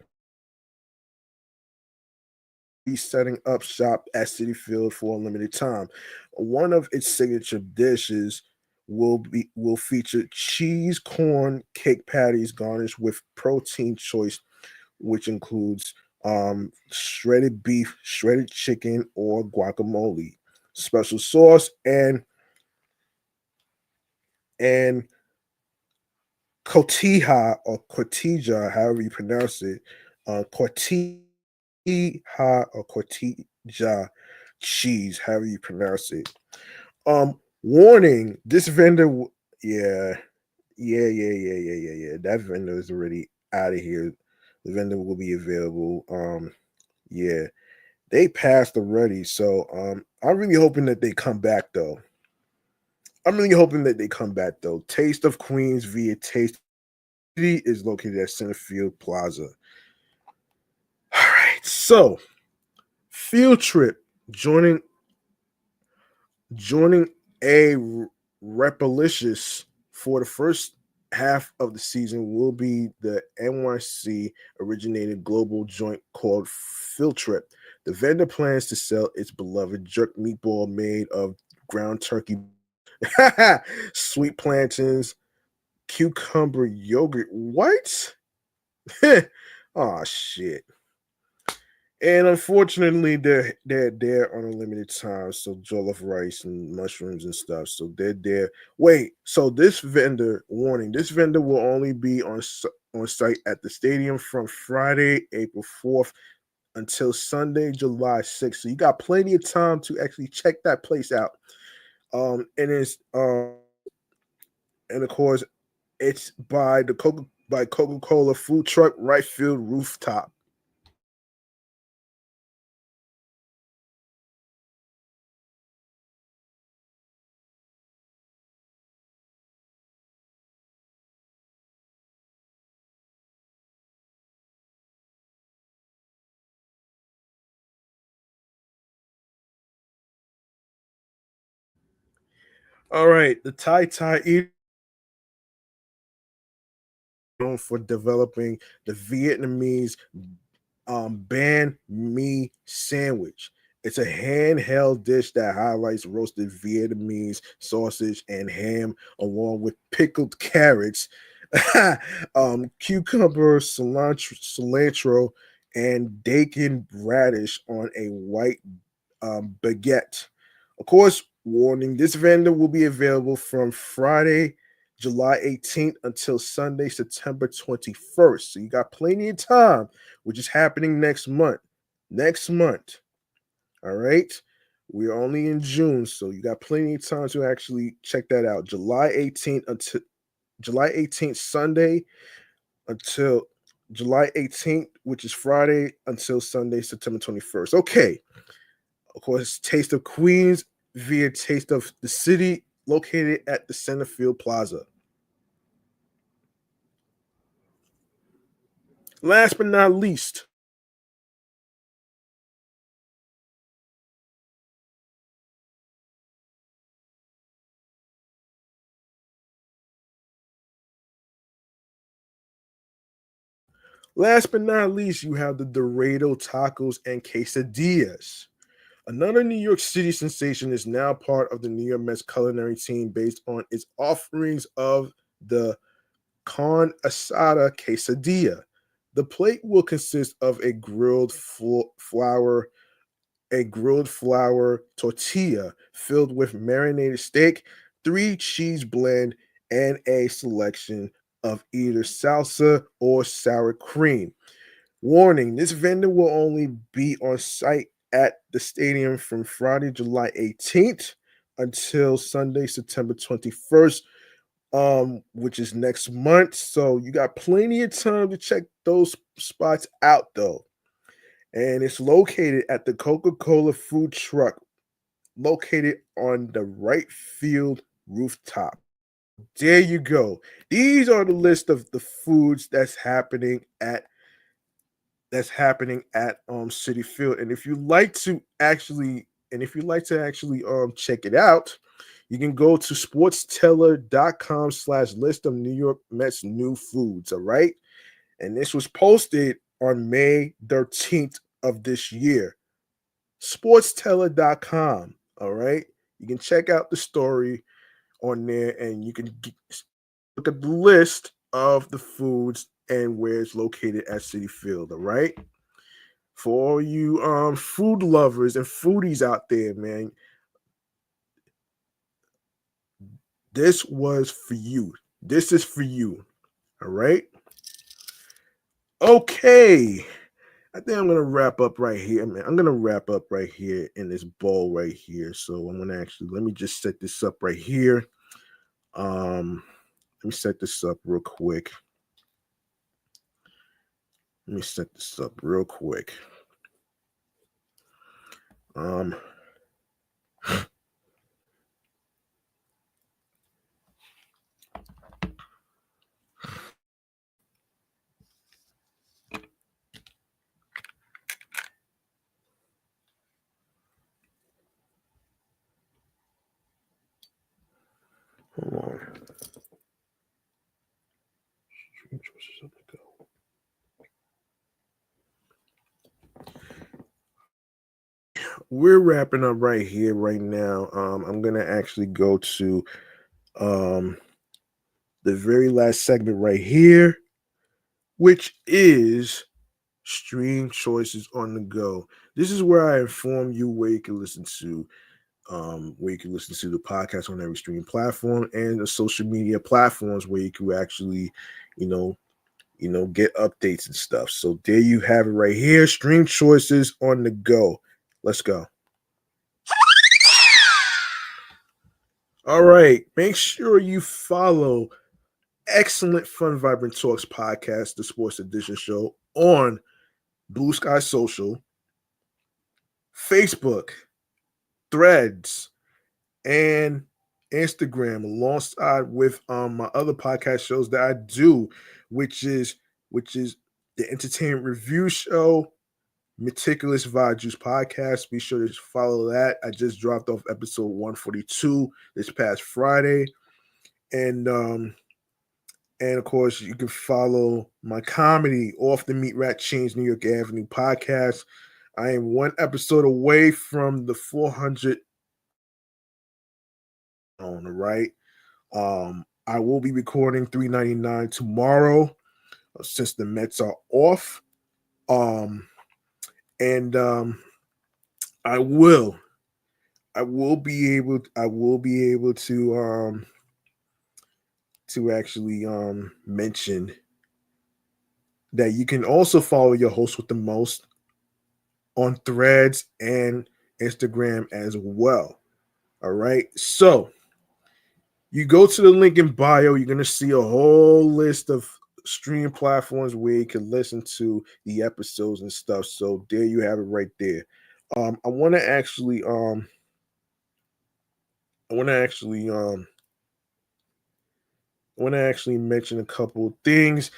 be setting up shop at City Field for a limited time. One of its signature dishes will feature cheese corn cake patties garnished with protein choice, which includes shredded beef, shredded chicken, or guacamole, special sauce, and cotija or cotija, however you pronounce it, cotija or cotija cheese, however you pronounce it. Warning: this vendor, yeah, yeah. That vendor is already out of here. The vendor will be available. Yeah, they passed already. So, I'm really hoping that they come back though. I'm really hoping that they come back though. Taste of Queens via Taste is located at Centerfield Plaza. All right, so field trip joining joining a repalicious for the first half of the season will be the NYC originated global joint called Field Trip. The vendor plans to sell its beloved jerk meatball made of ground turkey, sweet plantains, cucumber yogurt. What? Oh shit. And unfortunately, they're there on a limited time. So jollof rice and mushrooms and stuff. So they're there. Wait, so this vendor warning: this vendor will only be on site at the stadium from Friday, April 4th until Sunday, July 6th. So you got plenty of time to actually check that place out. And it's and of course it's by the Coca-Cola food truck right field rooftop. All right, the Thai Thai known for developing the Vietnamese banh mi sandwich. It's a handheld dish that highlights roasted Vietnamese sausage and ham, along with pickled carrots, cucumber, cilantro, and Dakin radish on a white baguette. Of course, warning: this vendor will be available from Friday, July 18th until Sunday, September 21st. So you got plenty of time, which is happening next month. Next month. All right. We're only in June, so you got plenty of time to actually check that out. July 18th, Sunday until July 18th, which is Friday, until Sunday, September 21st. Okay. Of course, Taste of Queens via Taste of the City, located at the Centerfield Plaza. Last but not least, you have the Dorado tacos and quesadillas. Another New York City sensation is now part of the New York Mets culinary team based on its offerings of the con asada quesadilla. The plate will consist of a grilled flour tortilla filled with marinated steak, three cheese blend, and a selection of either salsa or sour cream. Warning: this vendor will only be on site at the stadium from Friday, July 18th until Sunday, September 21st. which is next month. So you got plenty of time to check those spots out, though. And it's located at the Coca-Cola food truck, located on the right field rooftop. There you go. These are the list of the foods that's happening at City Field. And if you like to actually check it out, you can go to sportsteller.com/list of New York Mets new foods. All right. And this was posted on May 13th of this year. Sportsteller.com. All right. You can check out the story on there and you can look at the list of the foods and where it's located at City Field. All right. For all you food lovers and foodies out there, man, this was for you. This is for you. All right. Okay. I think I'm gonna wrap up right here. Man, I'm gonna wrap up right here in this bowl right here. So I'm gonna actually let me just set this up right here. Let me set this up real quick. Let me set this up real quick. Hold on. We're wrapping up right here, right now. I'm gonna actually go to the very last segment right here, which is stream choices on the go. This is where I inform you where you can listen to the podcast on every streaming platform and the social media platforms where you can actually, you know, get updates and stuff. So there you have it right here. Stream choices on the go. Let's go. All right. Make sure you follow Excellent Fun Vibrant Talks podcast, the Sports Edition show, on Bluesky Social, Facebook, Threads, and Instagram, alongside with my other podcast shows that I do, which is the Entertainment Review Show, Meticulous Vibe Juice Podcast. Be sure to follow that. I just dropped off episode 142 this past Friday. And of course, you can follow my comedy, Off the Meat Rat Chainz New York Avenue podcast. I am one episode away from the 400 on the right. I will be recording 399 tomorrow since the Mets are off. And I will be able to actually mention that you can also follow your host with the most on Threads and Instagram as well. All right. So you go to the link in bio, you're going to see a whole list of stream platforms where you can listen to the episodes and stuff. So there you have it right there. I want to actually mention a couple of things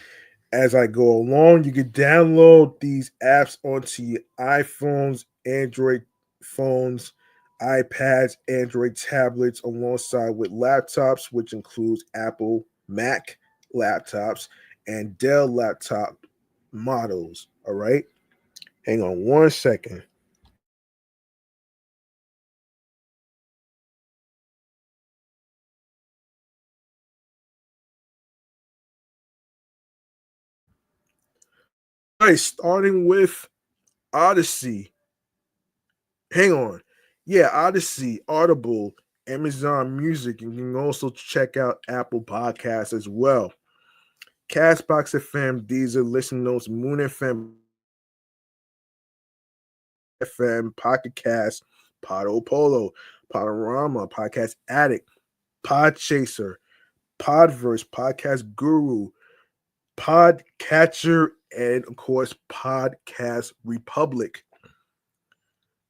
as I go along. You can download these apps onto your iPhones, Android phones, iPads, Android tablets, alongside with laptops, which includes Apple, Mac laptops, and Dell laptop models. All right. Hang on one second. All right, starting with Odyssey. Hang on. Yeah, Odyssey, Audible, Amazon Music. You can also check out Apple Podcasts as well. Castbox FM, Deezer, Listen Notes, Moon FM, Pocket Cast, Podo Polo, Podorama, Podcast Addict, Podchaser, Podverse, Podcast Guru, Podcatcher, and of course, Podcast Republic.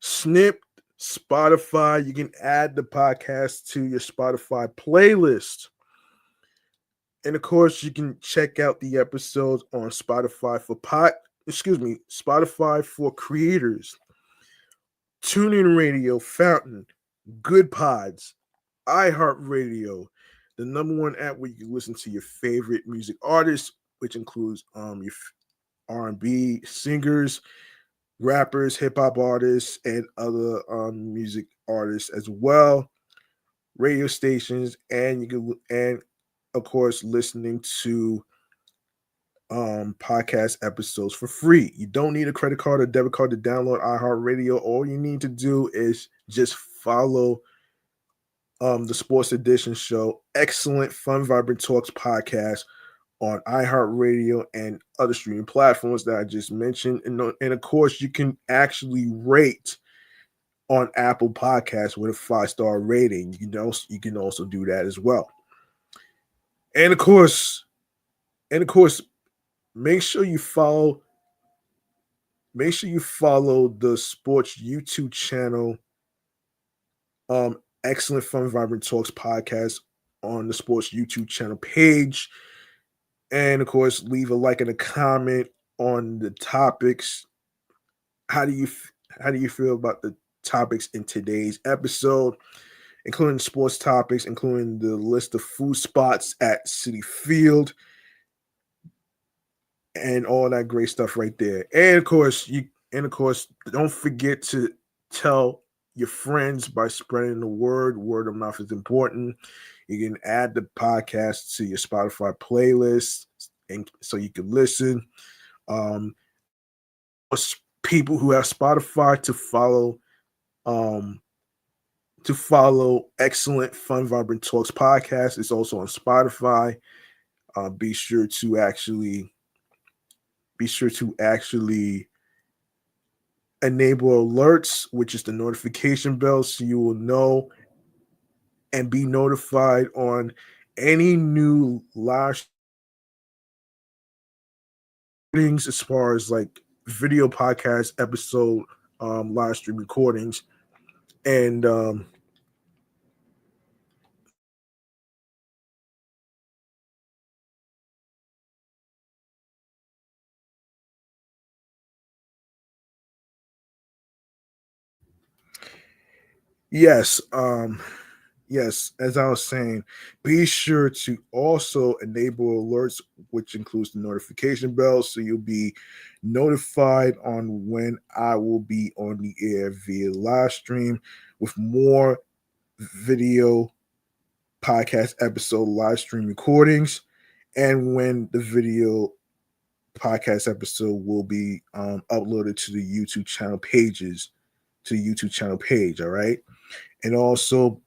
Snip, Spotify. You can add the podcast to your Spotify playlist. And of course, you can check out the episodes on Spotify Spotify for creators, TuneIn Radio, Fountain, Good Pods, iHeartRadio, the number one app where you can listen to your favorite music artists, which includes your R&B singers, rappers, hip hop artists, and other music artists as well. Radio stations, and you can, and of course, listening to podcast episodes for free. You don't need a credit card or debit card to download iHeartRadio. All you need to do is just follow the Sports Edition show, Excellent Fun Vibrant Talks podcast on iHeartRadio and other streaming platforms that I just mentioned. And of course, you can actually rate on Apple Podcasts with a 5-star rating. You can also do that as well. And of course, make sure you follow the sports YouTube channel, Excellent Fun Vibrant Talks podcast on the sports YouTube channel page. And of course, leave a like and a comment on the topics. How do you feel about the topics in today's episode, including sports topics, including the list of food spots at Citifield, and all that great stuff right there. And of course, don't forget to tell your friends by spreading the word. Word of mouth is important. You can add the podcast to your Spotify playlist, and so you can listen. People who have Spotify to follow Excellent Fun Vibrant Talks podcast. It's also on Spotify. Be sure to actually enable alerts, which is the notification bell, so you will know and be notified on any new live things as far as like video podcast episode live stream recordings. And yes, as I was saying, be sure to also enable alerts, which includes the notification bell, so you'll be notified on when I will be on the air via live stream with more video podcast episode live stream recordings, and when the video podcast episode will be uploaded to the YouTube channel pages, to the YouTube channel page. All right. And also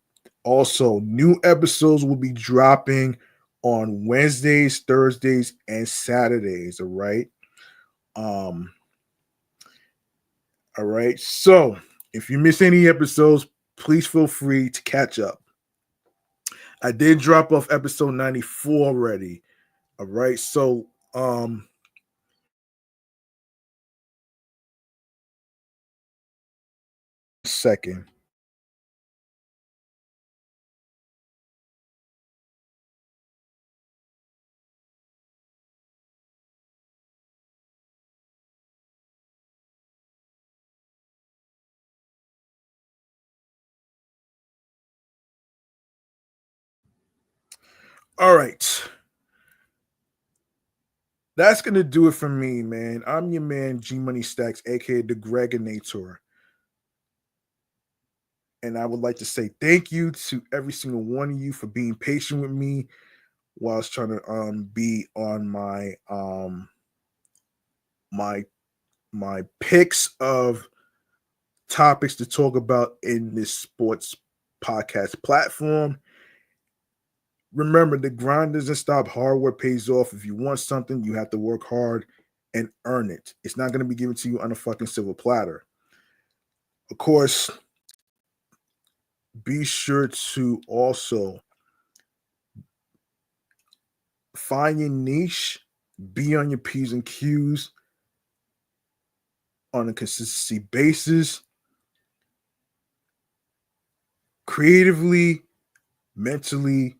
new episodes will be dropping on Wednesdays, Thursdays, and Saturdays. All right. All right. So if you miss any episodes, please feel free to catch up. I did drop off episode 94 already. All right. So second. All right. That's going to do it for me, man. I'm your man, Gmoney Stackz, aka the Gregonator. And I would like to say thank you to every single one of you for being patient with me while I was trying to be on my picks of topics to talk about in this sports podcast platform. Remember, the grind doesn't stop. Hard work pays off. If you want something, you have to work hard and earn it. It's not going to be given to you on a fucking silver platter. Of course, be sure to also find your niche, be on your P's and Q's on a consistency basis, creatively, mentally,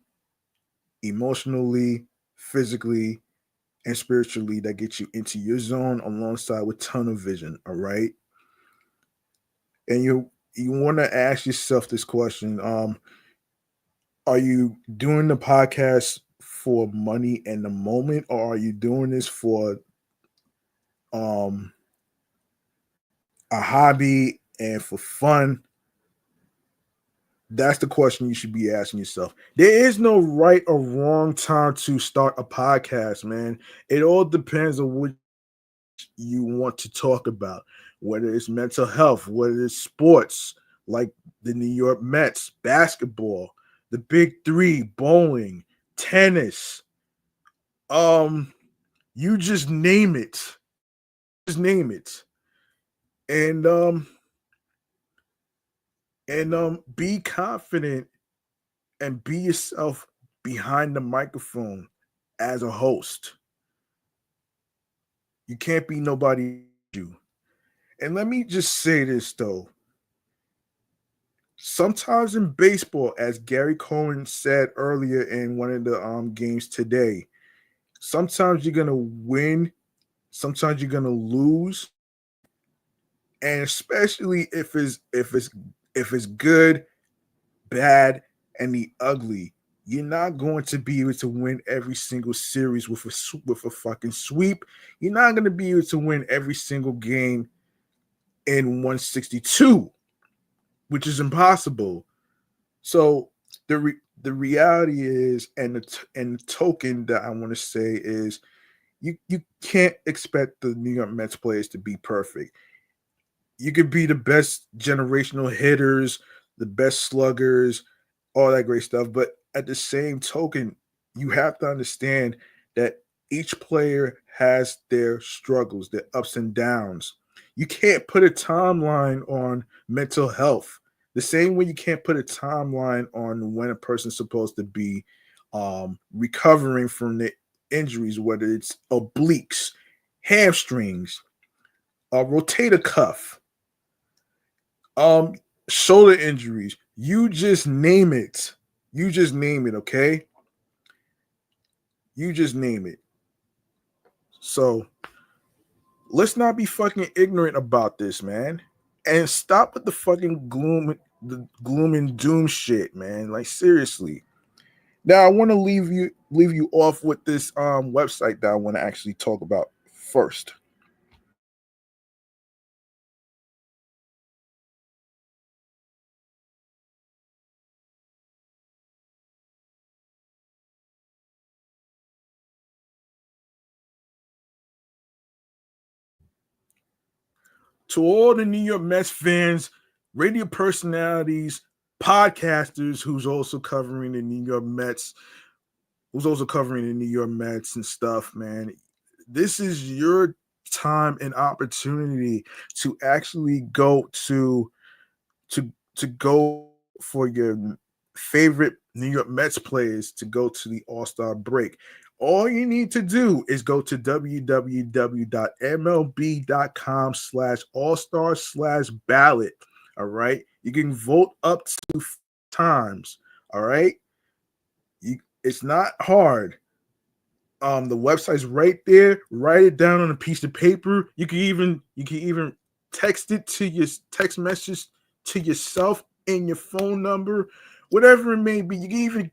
emotionally, physically, and spiritually, that gets you into your zone alongside with tunnel vision. All right. And you want to ask yourself this question. Are you doing the podcast for money in the moment, or are you doing this for um a hobby and for fun? That's the question you should be asking yourself. There is no right or wrong time to start a podcast, man. It all depends on what you want to talk about, whether it's mental health, whether it's sports like the New York Mets, basketball, the big three, bowling, tennis, um, you just name it. Just name it. And be confident and be yourself behind the microphone as a host. You can't be nobody you. And let me just say this though. Sometimes in baseball, as Gary Cohen said earlier in one of the games today, sometimes you're gonna win, sometimes you're gonna lose, and especially if it's good, bad, and the ugly. You're not going to be able to win every single series with a fucking sweep. You're not going to be able to win every single game in 162, which is impossible. So the reality is, and the token that I want to say is, you can't expect the New York Mets players to be perfect. You could be the best generational hitters, the best sluggers, all that great stuff. But at the same token, you have to understand that each player has their struggles, their ups and downs. You can't put a timeline on mental health. The same way you can't put a timeline on when a person's supposed to be recovering from the injuries, whether it's obliques, hamstrings, a rotator cuff, um, shoulder injuries. You just name it. You just name it, okay? You just name it. So let's not be fucking ignorant about this, man. And stop with the gloom and doom shit, man. Like seriously. Now I want to leave you off with this website that I want to actually talk about first. To all the New York Mets fans, radio personalities, podcasters who's also covering the New York Mets, and stuff, man. This is your time and opportunity to actually go to go for your favorite New York Mets players to go to the All-Star break. All you need to do is go to www.mlb.com/all-star/ballot. All right. You can vote up to 5 times. All right. It's not hard. The website's right there. Write it down on a piece of paper. You can even text it to your text message to yourself and your phone number, whatever it may be. You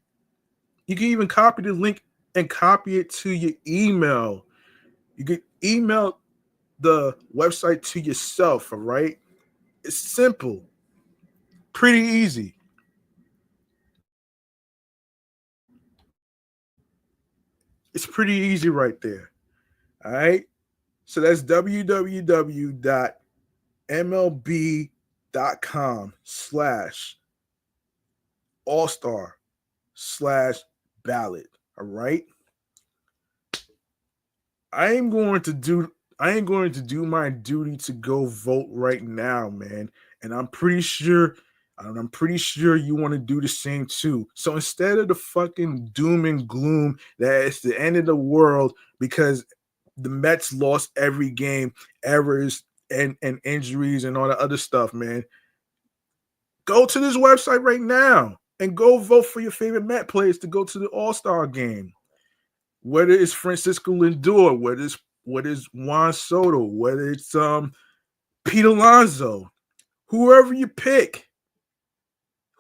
can even copy the link and copy it to your email. You can email the website to yourself. All right, it's simple, pretty easy. It's pretty easy right there. All right. So that's www.mlb.com/all-star/ballot. All right. I am going to do I am going to do my duty to go vote right now, man. And I'm pretty sure And I'm pretty sure you want to do the same too. So instead of the fucking doom and gloom that it's the end of the world because the Mets lost every game, errors and injuries and all the other stuff, man. Go to this website right now and go vote for your favorite Met players to go to the All-Star game. Whether it's Francisco Lindor, whether it's Juan Soto, whether it's Pete Alonso, whoever you pick,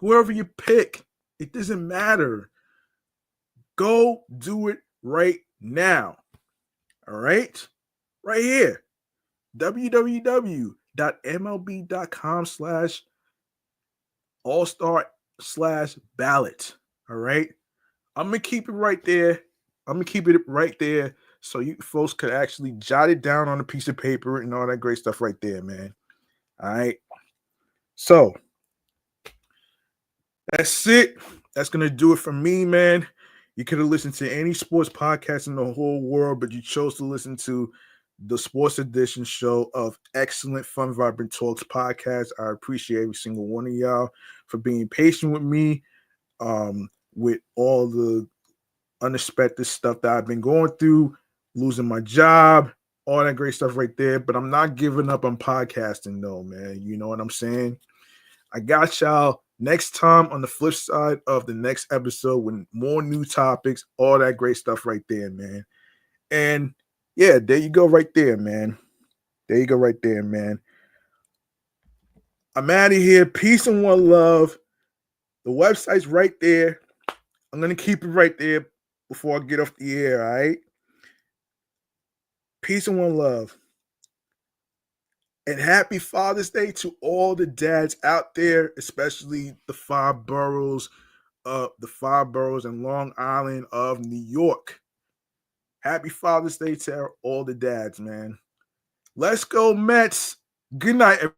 it doesn't matter. Go do it right now. All right? Right here. www.mlb.com/all-star/ballot. All right? I'm going to keep it right there. So you folks could actually jot it down on a piece of paper and all that great stuff right there, man. All right? So, that's it. That's going to do it for me, man. You could have listened to any sports podcast in the whole world, but you chose to listen to the Sports Edition show of Excellent Fun Vibrant Talks podcast. I appreciate every single one of y'all for being patient with me with all the unexpected stuff that I've been going through, losing my job, all that great stuff right there. But I'm not giving up on podcasting though, man. You know what I'm saying? I got y'all next time on the flip side of the next episode with more new topics, all that great stuff right there, man. And yeah, there you go right there, man. I'm out of here. Peace and one love. The website's right there. I'm going to keep it right there before I get off the air, all right? Peace and one love. And happy Father's Day to all the dads out there, especially the five boroughs in Long Island of New York. Happy Father's Day to all the dads, man. Let's go, Mets. Good night, everybody.